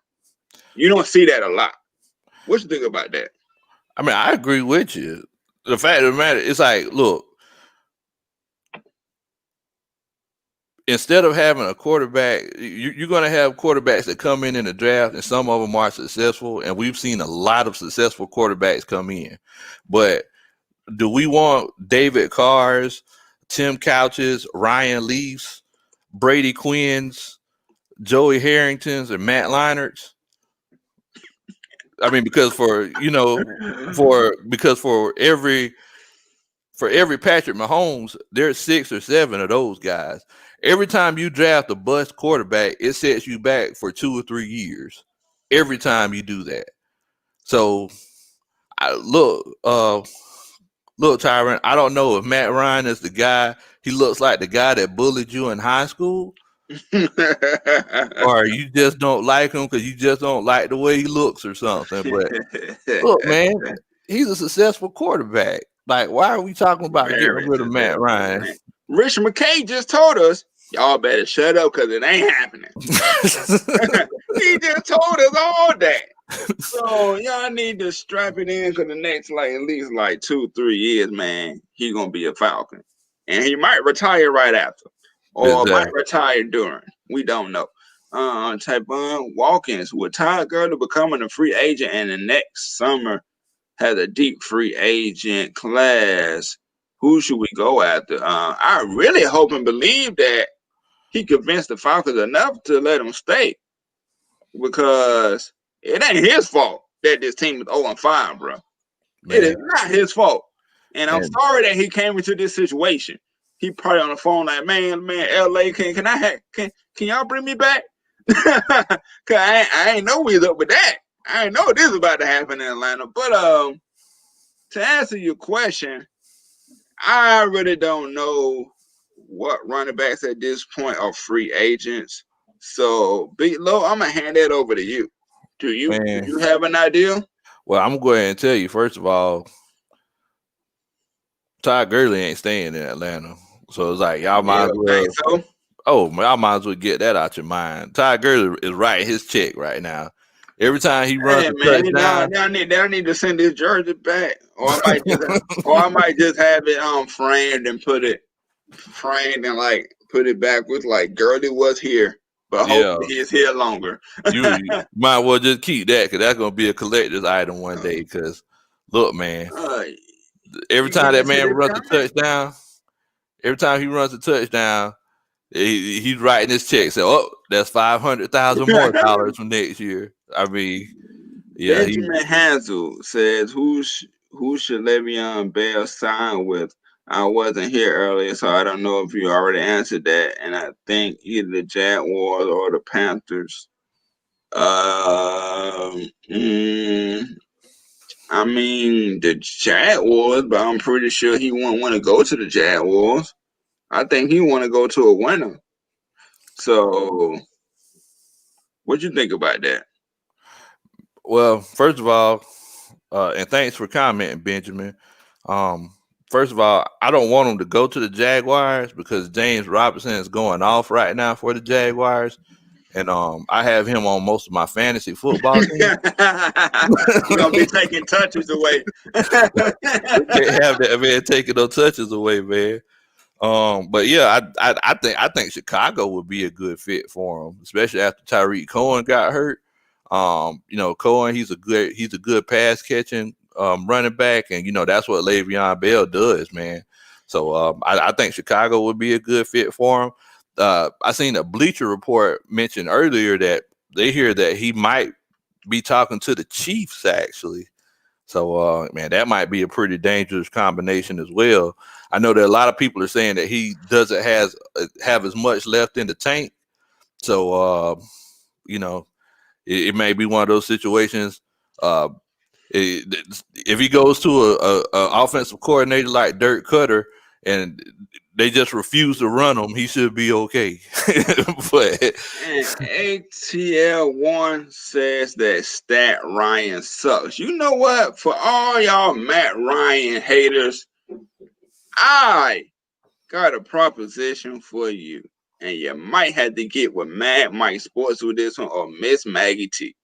Speaker 2: You don't see that a lot. What you think about that?
Speaker 1: I mean, I agree with you. The fact of the matter, it's like, look, instead of having a quarterback, you're going to have quarterbacks that come in the draft, and some of them are successful, and we've seen a lot of successful quarterbacks come in. But do we want David Carr's, Tim Couch's, Ryan Leaf's, Brady Quinn's, Joey Harrington's, and Matt Leinart's? I mean, because for every Patrick Mahomes, there's 6 or 7 of those guys. Every time you draft a bust quarterback, it sets you back for 2 or 3 years. Every time you do that. So, look, Tyron, I don't know if Matt Ryan is the guy. He looks like the guy that bullied you in high school. Or you just don't like him because you just don't like the way he looks or something. But look, man, he's a successful quarterback. Like, why are we talking about getting rid of Matt Ryan?
Speaker 2: Rich McKay just told us, y'all better shut up because it ain't happening. He just told us all that. So y'all need to strap it in for the next at least 2-3 years, man. He gonna be a Falcon. And he might retire right after. Or might retire during. We don't know. Typon Walkins, with Todd Gurley becoming a free agent and the next summer has a deep free agent class, who should we go after? I really hope and believe that he convinced the Falcons enough to let him stay, because it ain't his fault that this team is 0-5, bro. Man. It is not his fault. And I'm sorry that he came into this situation. He probably on the phone like, man, LA, can y'all bring me back? Cause I ain't know we was up with that. I ain't know this was about to happen in Atlanta. But to answer your question, I really don't know what running backs at this point are free agents. So, Big Low, I'm gonna hand that over to you. Do you have an idea?
Speaker 1: Well, I'm going to tell you, first of all, Todd Gurley ain't staying in Atlanta. So it's like, y'all might as well. Y'all might as well get that out your mind. Todd Gurley is writing his check right now. Every time he runs a touchdown,
Speaker 2: they need to send his jersey back, or I might just have it framed and put it back with Gurley was here, but hopefully he's here longer.
Speaker 1: you might well just keep that, because that's gonna be a collector's item one day. Because look, man, every time that man runs a touchdown. Every time he runs a touchdown, he's writing his check. So, that's $500,000 more dollars from next year. I mean, yeah.
Speaker 2: Benjamin Hansel says, "Who should Le'Veon Bell sign with?" I wasn't here earlier, so I don't know if you already answered that. And I think either the Jaguars or the Panthers. I mean, the Jaguars, but I'm pretty sure he won't want to go to the Jaguars. I think he want to go to a winner. So, what you think about that?
Speaker 1: Well, first of all, and thanks for commenting, Benjamin. First of all, I don't want him to go to the Jaguars because James Robinson is going off right now for the Jaguars. And I have him on most of my fantasy football teams.
Speaker 2: You're gonna be taking touches away.
Speaker 1: Can't have that man taking no touches away, man. But yeah, I think Chicago would be a good fit for him, especially after Tyreek Cohen got hurt. Cohen, he's a good pass catching running back, and that's what Le'Veon Bell does, man. So I think Chicago would be a good fit for him. I seen a Bleacher Report mention earlier that they hear that he might be talking to the Chiefs, actually. So, man, that might be a pretty dangerous combination as well. I know that a lot of people are saying that he doesn't have as much left in the tank. So, it may be one of those situations. If he goes to a offensive coordinator like Dirk Cutter and they just refuse to run him, he should be okay. But
Speaker 2: ATL1 says that Stat Ryan sucks. You know what? For all y'all Matt Ryan haters, I got a proposition for you. And you might have to get with Mad Mike Sports with this one, or Miss Maggie T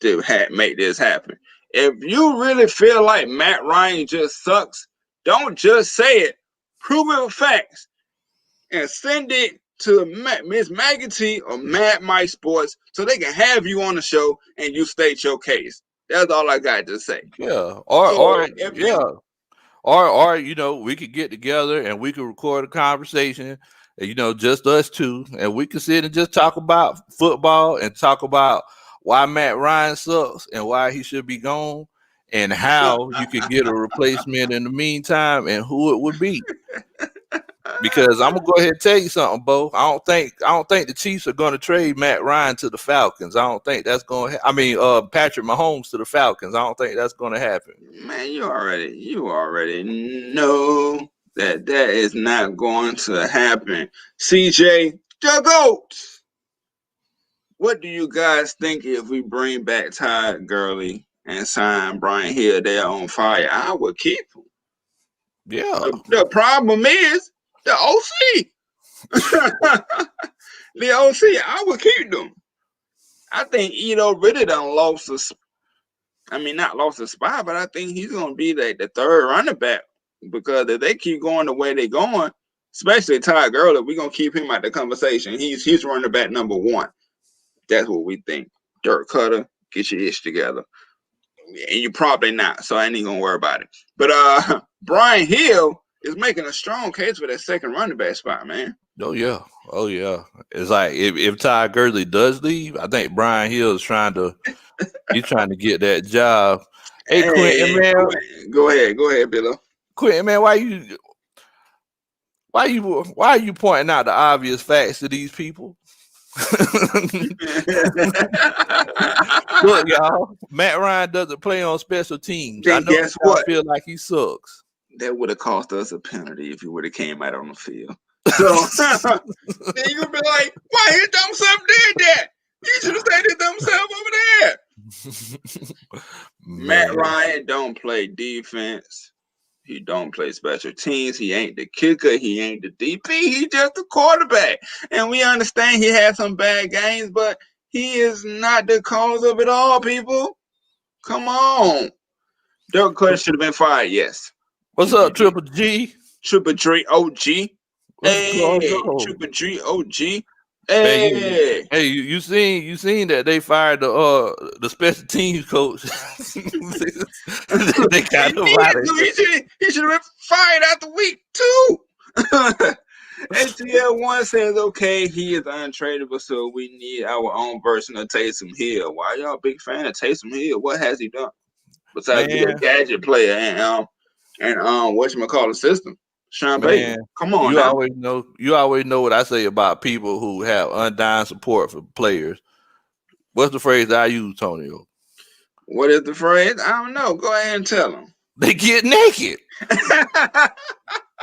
Speaker 2: to make this happen. if you really feel like Matt Ryan just sucks, don't just say it. Prove it with facts and send it to Miss Maggie T or Mad Mike Sports so they can have you on the show and you state your case. That's all I got to say.
Speaker 1: Yeah. Or we could get together and we could record a conversation, just us two, and we could sit and just talk about football and talk about why Matt Ryan sucks and why he should be gone and how you could get a replacement in the meantime and who it would be. Because I'm gonna go ahead and tell you something, Bo. I don't think the Chiefs are gonna trade Matt Ryan to the Falcons. I don't think that's gonna. Patrick Mahomes to the Falcons. I don't think that's gonna happen.
Speaker 2: Man, you already know that is not going to happen. CJ, the GOAT. What do you guys think if we bring back Todd Gurley and sign Brian Hill? They're on fire. I would keep him.
Speaker 1: Yeah.
Speaker 2: The problem is the OC. The OC, I would keep them. I think Ito really done lost not lost a spot, but I think he's going to be the third running back because if they keep going the way they're going, especially Todd Gurley, we're going to keep him out the conversation. He's running back number one. That's what we think. Dirk Cutter, get your ish together. And you're probably not, so I ain't even going to worry about it. But Brian Hill is making a strong case for that second running back spot, man.
Speaker 1: Oh yeah. It's like if Todd Gurley does leave, I think Brian Hill is trying to get that job. Hey Quentin, man.
Speaker 2: Go ahead, Billo.
Speaker 1: Quentin, man, why are you pointing out the obvious facts to these people? Look, y'all, Matt Ryan doesn't play on special teams.
Speaker 2: Then
Speaker 1: I know
Speaker 2: guess what?
Speaker 1: I feel like he sucks.
Speaker 2: That would have cost us a penalty if he would have came out on the field. So then you would be like, why his dumb self did that? You should have stayed his dumb self over there. Matt Ryan don't play defense. He don't play special teams. He ain't the kicker. He ain't the DP. He just a quarterback. And we understand he had some bad games, but he is not the cause of it all, people. Come on. Dirk Cutter should have been fired, yes.
Speaker 1: What's up, Triple G?
Speaker 2: Triple G OG. Hey, Triple G OG. Hey,
Speaker 1: you seen that they fired the special teams coach? They got him out of here.
Speaker 2: He should have been fired after week 2. ATL1 says, okay, he is untradeable, so we need our own version of Taysom Hill. Why y'all big fan of Taysom Hill? What has he done besides be a gadget player and whatchamacallit system? Sean Payton, come on.
Speaker 1: You always know what I say about people who have undying support for players. What's the phrase that I use, Tonio?
Speaker 2: What is the phrase? I don't know. Go ahead and tell them.
Speaker 1: They get naked.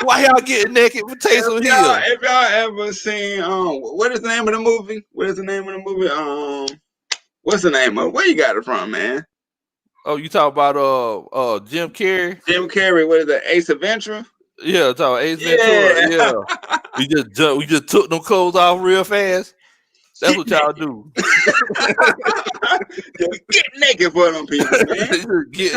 Speaker 1: Why y'all getting naked for Taysom Hill?
Speaker 2: If y'all ever seen what is the name of the movie? What's the name of it? Where you got it from, man?
Speaker 1: Oh, you talk about Jim Carrey?
Speaker 2: Jim Carrey, what is that? Ace Ventura?
Speaker 1: Yeah, talk Ace Ventura. Yeah. We just took them clothes off real fast. That's what y'all do.
Speaker 2: Get naked for them people, man. You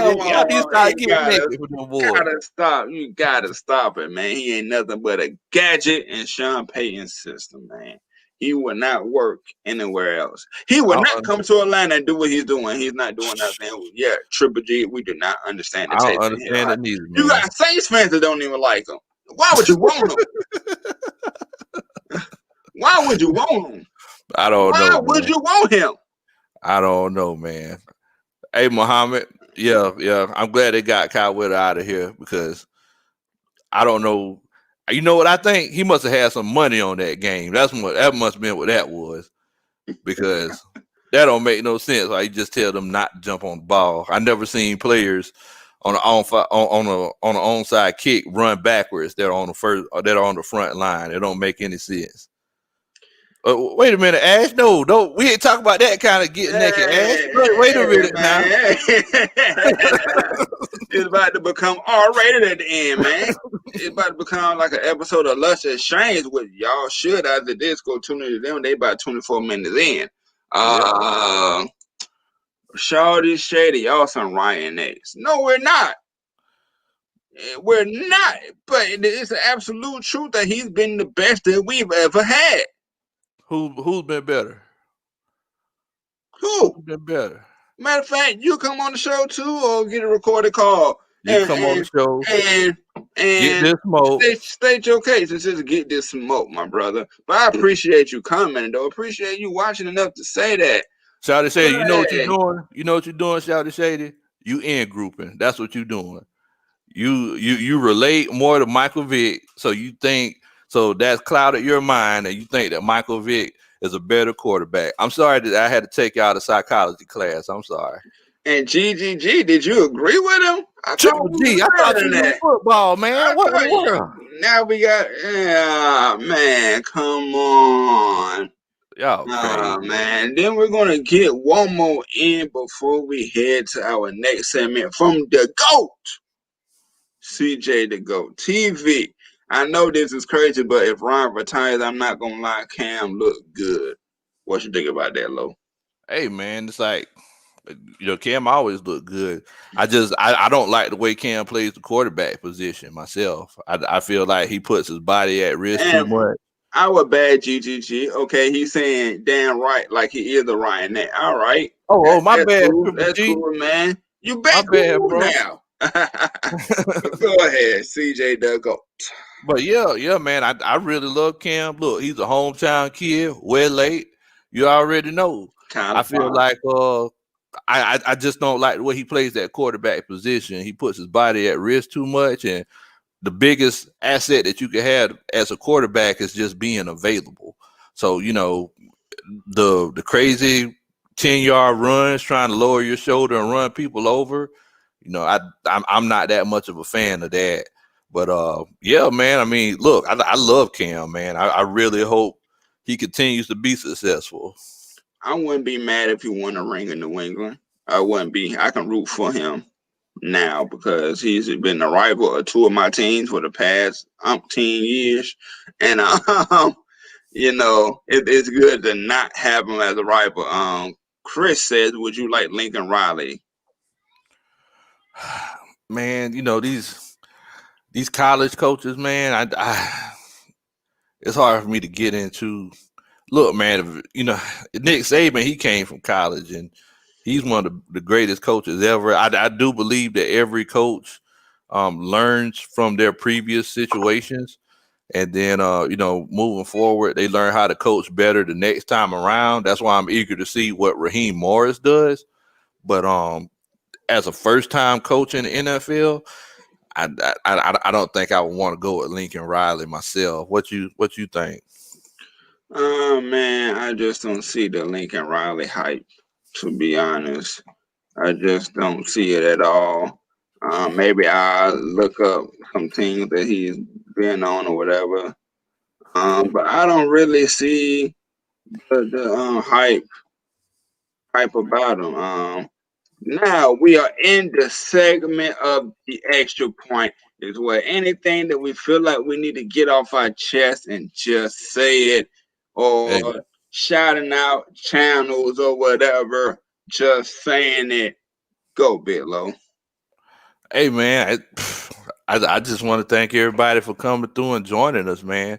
Speaker 2: gotta stop it, man. He ain't nothing but a gadget in Sean Payton's system, man. He would not work anywhere else. He would not come to Atlanta and do what he's doing. He's not doing nothing. Yeah, Triple G, we do not understand the
Speaker 1: I don't understand it neither, man.
Speaker 2: You got Saints fans that don't even like him. Why would you want him? Why would you want him?
Speaker 1: I don't know.
Speaker 2: Why would you want him?
Speaker 1: I don't know, man. Hey, Muhammad. Yeah. I'm glad they got Kyle Whitter out of here because I don't know. You know what I think? He must have had some money on that game. That must have been what that was. Because that don't make no sense. Like you just tell them not to jump on the ball. I never seen players on the onside kick run backwards. They're on the front line. It don't make any sense. Wait a minute, Ash. No, we ain't talking about that kind of getting naked, Ash. Wait a minute now.
Speaker 2: It's about to become R-rated at the end, man. It's about to become like an episode of Lust and Shames, which y'all should after this go tune into them. They about 24 minutes in. Shawty Shady, y'all some Ryan X. No, we're not. We're not. But it's an absolute truth that he's been the best that we've ever had.
Speaker 1: Who's been better?
Speaker 2: Who's
Speaker 1: been better?
Speaker 2: Matter of fact, you come on the show too, or get a recorded call.
Speaker 1: You come on the show
Speaker 2: and
Speaker 1: get this smoke.
Speaker 2: State your case and just get this smoke, my brother. But I appreciate you coming, though. Appreciate you watching enough to say that.
Speaker 1: Shawty Shady, you know what you're doing? You know what you're doing, Shawty Shady? You in grouping. That's what you're doing. You relate more to Michael Vick, so you think so that's clouded your mind, and you think that Michael Vick is a better quarterback. I'm sorry that I had to take you out of psychology class. I'm sorry.
Speaker 2: And GGG, did you agree with him?
Speaker 1: I thought you knew football, man. What in the world?
Speaker 2: Now we got, man, come on.
Speaker 1: Y'all crazy.
Speaker 2: Man. Then we're going to get one more in before we head to our next segment from the GOAT, CJ the GOAT TV. I know this is crazy, but if Ron retires, I'm not going to lie, Cam look good. What you think about that, Lo?
Speaker 1: Hey, man, it's like, Cam always look good. I don't like the way Cam plays the quarterback position myself. I feel like he puts his body at risk too much.
Speaker 2: Our bad GGG. Okay, he's saying damn right, like he is a Ryan Net. All right.
Speaker 1: Oh, my bad.
Speaker 2: Cool. That's cool, man. You back cool
Speaker 1: bro.
Speaker 2: now. Go ahead, CJ the GOAT.
Speaker 1: But yeah, man, I really love Cam. Look, he's a hometown kid, well late. You already know. I feel like I just don't like the way he plays that quarterback position. He puts his body at risk too much, and the biggest asset that you can have as a quarterback is just being available. So, the crazy 10-yard runs trying to lower your shoulder and run people over, I'm not that much of a fan of that. But yeah, man, I mean, look, I love Cam, man. I really hope he continues to be successful.
Speaker 2: I wouldn't be mad if he won a ring in New England. I wouldn't be. I can root for him now because he's been a rival of two of my teams for the past umpteen years. And, it's good to not have him as a rival. Chris says, would you like Lincoln Riley?
Speaker 1: Man, these college coaches, man, it's hard for me to get into. Look, man, Nick Saban, he came from college, and he's one of the greatest coaches ever. I do believe that every coach learns from their previous situations, and then, moving forward, they learn how to coach better the next time around. That's why I'm eager to see what Raheem Morris does. But as a first-time coach in the NFL, I don't think I would want to go with Lincoln Riley myself. What you think?
Speaker 2: Man, I just don't see the Lincoln Riley hype, to be honest. I just don't see it at all. Maybe I'll look up some things that he's been on or whatever. But I don't really see the hype about him. Now we are in the segment of the extra point, is where anything that we feel like we need to get off our chest and just say it, or shouting out channels or whatever, just saying it. Go, Bitlow.
Speaker 1: Hey, man, I just want to thank everybody for coming through and joining us, man.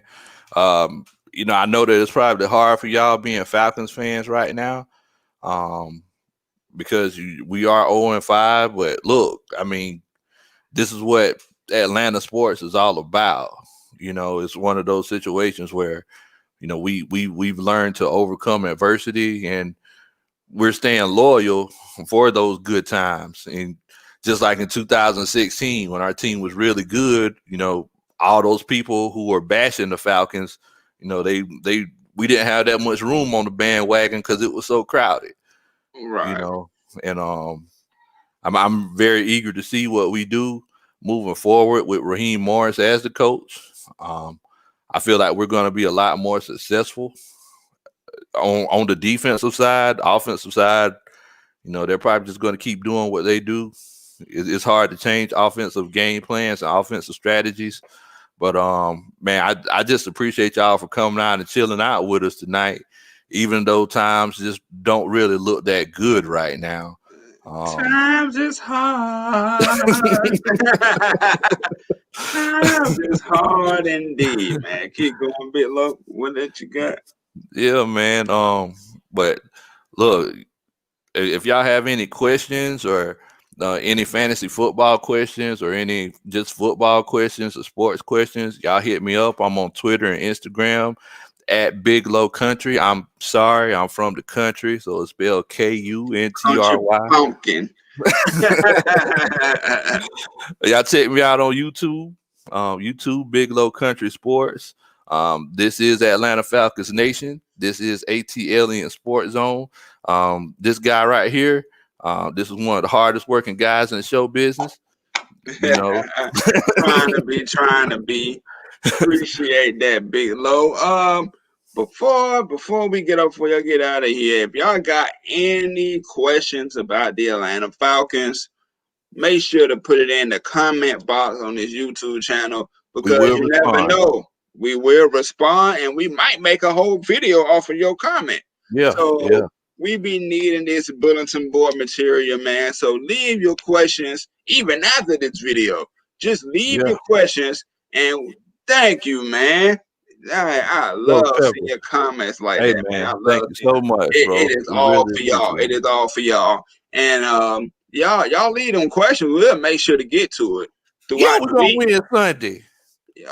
Speaker 1: I know that it's probably hard for y'all being Falcons fans right now, because we are 0-5. But look, I mean, this is what Atlanta sports is all about. It's one of those situations where, we've learned to overcome adversity, and we're staying loyal for those good times. And just like in 2016, when our team was really good, all those people who were bashing the Falcons, we didn't have that much room on the bandwagon because it was so crowded.
Speaker 2: Right.
Speaker 1: And I'm very eager to see what we do moving forward with Raheem Morris as the coach. I feel like we're going to be a lot more successful on the defensive side. Offensive side, they're probably just going to keep doing what they do. It's hard to change offensive game plans and offensive strategies. But, man, I just appreciate y'all for coming out and chilling out with us tonight, even though times just don't really look that good right now.
Speaker 2: Times is hard. Times is hard indeed, man. Keep going, bit low. What that you got?
Speaker 1: Yeah, man. But look, if y'all have any questions or any fantasy football questions or any just football questions or sports questions, y'all hit me up. I'm on Twitter and Instagram at Big Low Country. I'm sorry, I'm from the country, so it's spelled Kuntry.
Speaker 2: Country pumpkin.
Speaker 1: Y'all check me out on YouTube. YouTube Big Low Country Sports. This is Atlanta Falcons Nation. This is ATLiens Sports Zone. This guy right here, this is one of the hardest working guys in the show business. You know,
Speaker 2: trying to be. Appreciate that, Big Low. Before we get out of here, if y'all got any questions about the Atlanta Falcons, make sure to put it in the comment box on this YouTube channel, because you never know. We will respond, and we might make a whole video off of your comment.
Speaker 1: Yeah.
Speaker 2: So we be needing this bulletin board material, man. So leave your questions even after this video. Just leave your questions, and thank you, man. I love seeing your comments like that, man. I love
Speaker 1: thank you so much, bro.
Speaker 2: It is all for y'all. It is all for y'all. And y'all leave them questions. We'll make sure to get to it.
Speaker 1: Yeah, we're gonna win Sunday.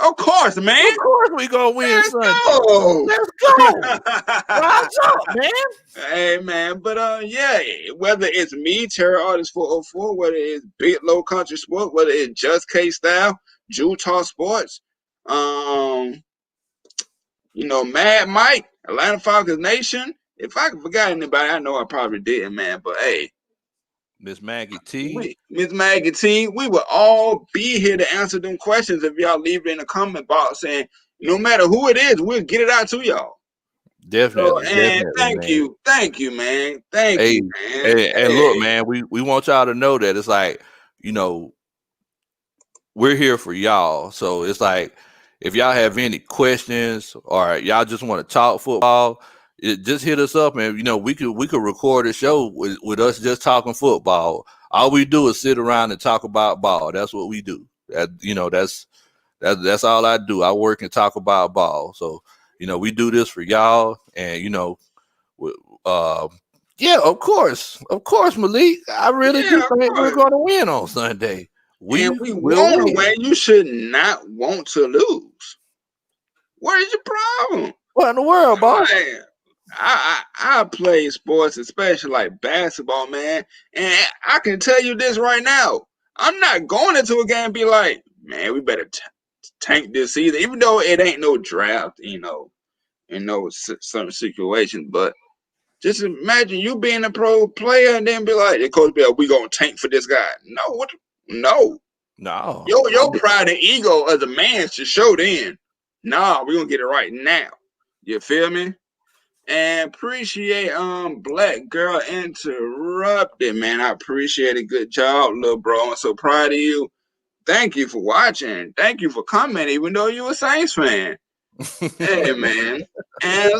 Speaker 2: Of course, man.
Speaker 1: Of course we're gonna win Sunday.
Speaker 2: Let's
Speaker 1: go. Rise up, man.
Speaker 2: Hey, man. But yeah, whether it's me, Terror Artist 404, whether it's Big Low Country Sport, whether it's Just K Style, Utah Sports, Mad Mike, Atlanta Falcons Nation. If I forgot anybody, I know I probably didn't, man. But hey,
Speaker 1: Miss Maggie T,
Speaker 2: we will all be here to answer them questions if y'all leave it in the comment box. And no matter who it is, we'll get it out to y'all.
Speaker 1: Definitely.
Speaker 2: Thank you, man. Thank you, man.
Speaker 1: And look, man, we want y'all to know that it's like, we're here for y'all. So it's like, if y'all have any questions or y'all just want to talk football, just hit us up, and we could record a show with us just talking football. All we do is sit around and talk about ball. That's what we do. That's all I do. I work and talk about ball. So we do this for y'all, and yeah, of course, Malik. I really do think we're going to win on Sunday.
Speaker 2: We want to win. You should not want to lose. What is your problem?
Speaker 1: What in the world, boss?
Speaker 2: I play sports, especially like basketball, man. And I can tell you this right now. I'm not going into a game and be like, man, we better tank this season, even though it ain't no draft, in certain situations. But just imagine you being a pro player and then be like, the coach be like, we gonna tank for this guy. No. Your pride and ego as a man should show then. Nah, we're gonna get it right now. You feel me? And appreciate Black Girl Interrupted, man. I appreciate it. Good job, little bro. I'm so proud of you. Thank you for watching. Thank you for commenting, even though you're a Saints fan. Hey, man. And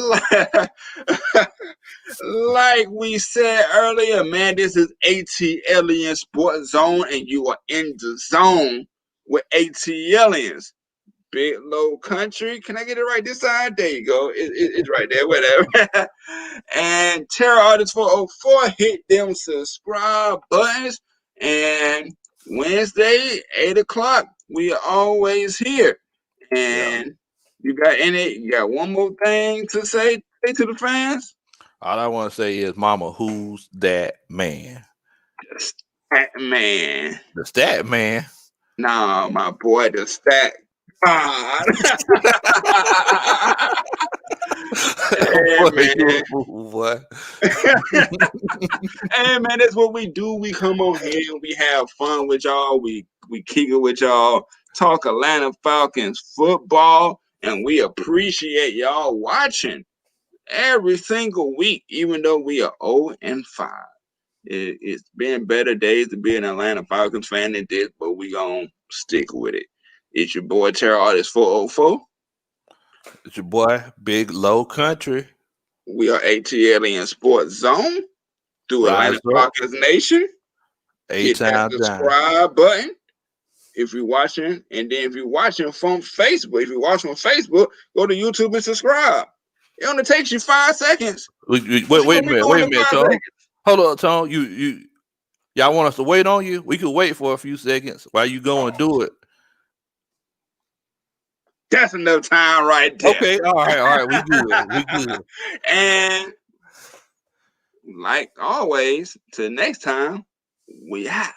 Speaker 2: like we said earlier, man, this is ATLiens Sports Zone, and you are in the zone with ATLiens. Big Low Country. Can I get it right this side? There you go. It's right there. Whatever. And Terror Artist 404, hit them subscribe buttons. And Wednesday, 8 o'clock, we are always here. And you got one more thing to say to the fans?
Speaker 1: All I want to say is, Mama, who's that man?
Speaker 2: The stat man.
Speaker 1: The stat man?
Speaker 2: Nah, my boy, the stat God.
Speaker 1: What?
Speaker 2: Hey, man, that's what we do. We come on here and we have fun with y'all. We kick it with y'all, talk Atlanta Falcons football, and we appreciate y'all watching every single week, even though we are 0-5. It's been better days to be an Atlanta Falcons fan than this, but we gonna stick with it. It's your boy Terror Artist 404.
Speaker 1: It's your boy Big Low Country.
Speaker 2: We are ATLiens Sports Zone through Atlanta Falcons Nation. Hit that subscribe button if you're watching, and then if you're watching from Facebook, go to YouTube and subscribe. It only takes you 5 seconds.
Speaker 1: Wait a minute, Tone. Hold up, Tone. Y'all want us to wait on you? We could wait for a few seconds while you go and do it.
Speaker 2: That's enough time right there.
Speaker 1: Okay, all right. We good.
Speaker 2: And like always, till next time, we out.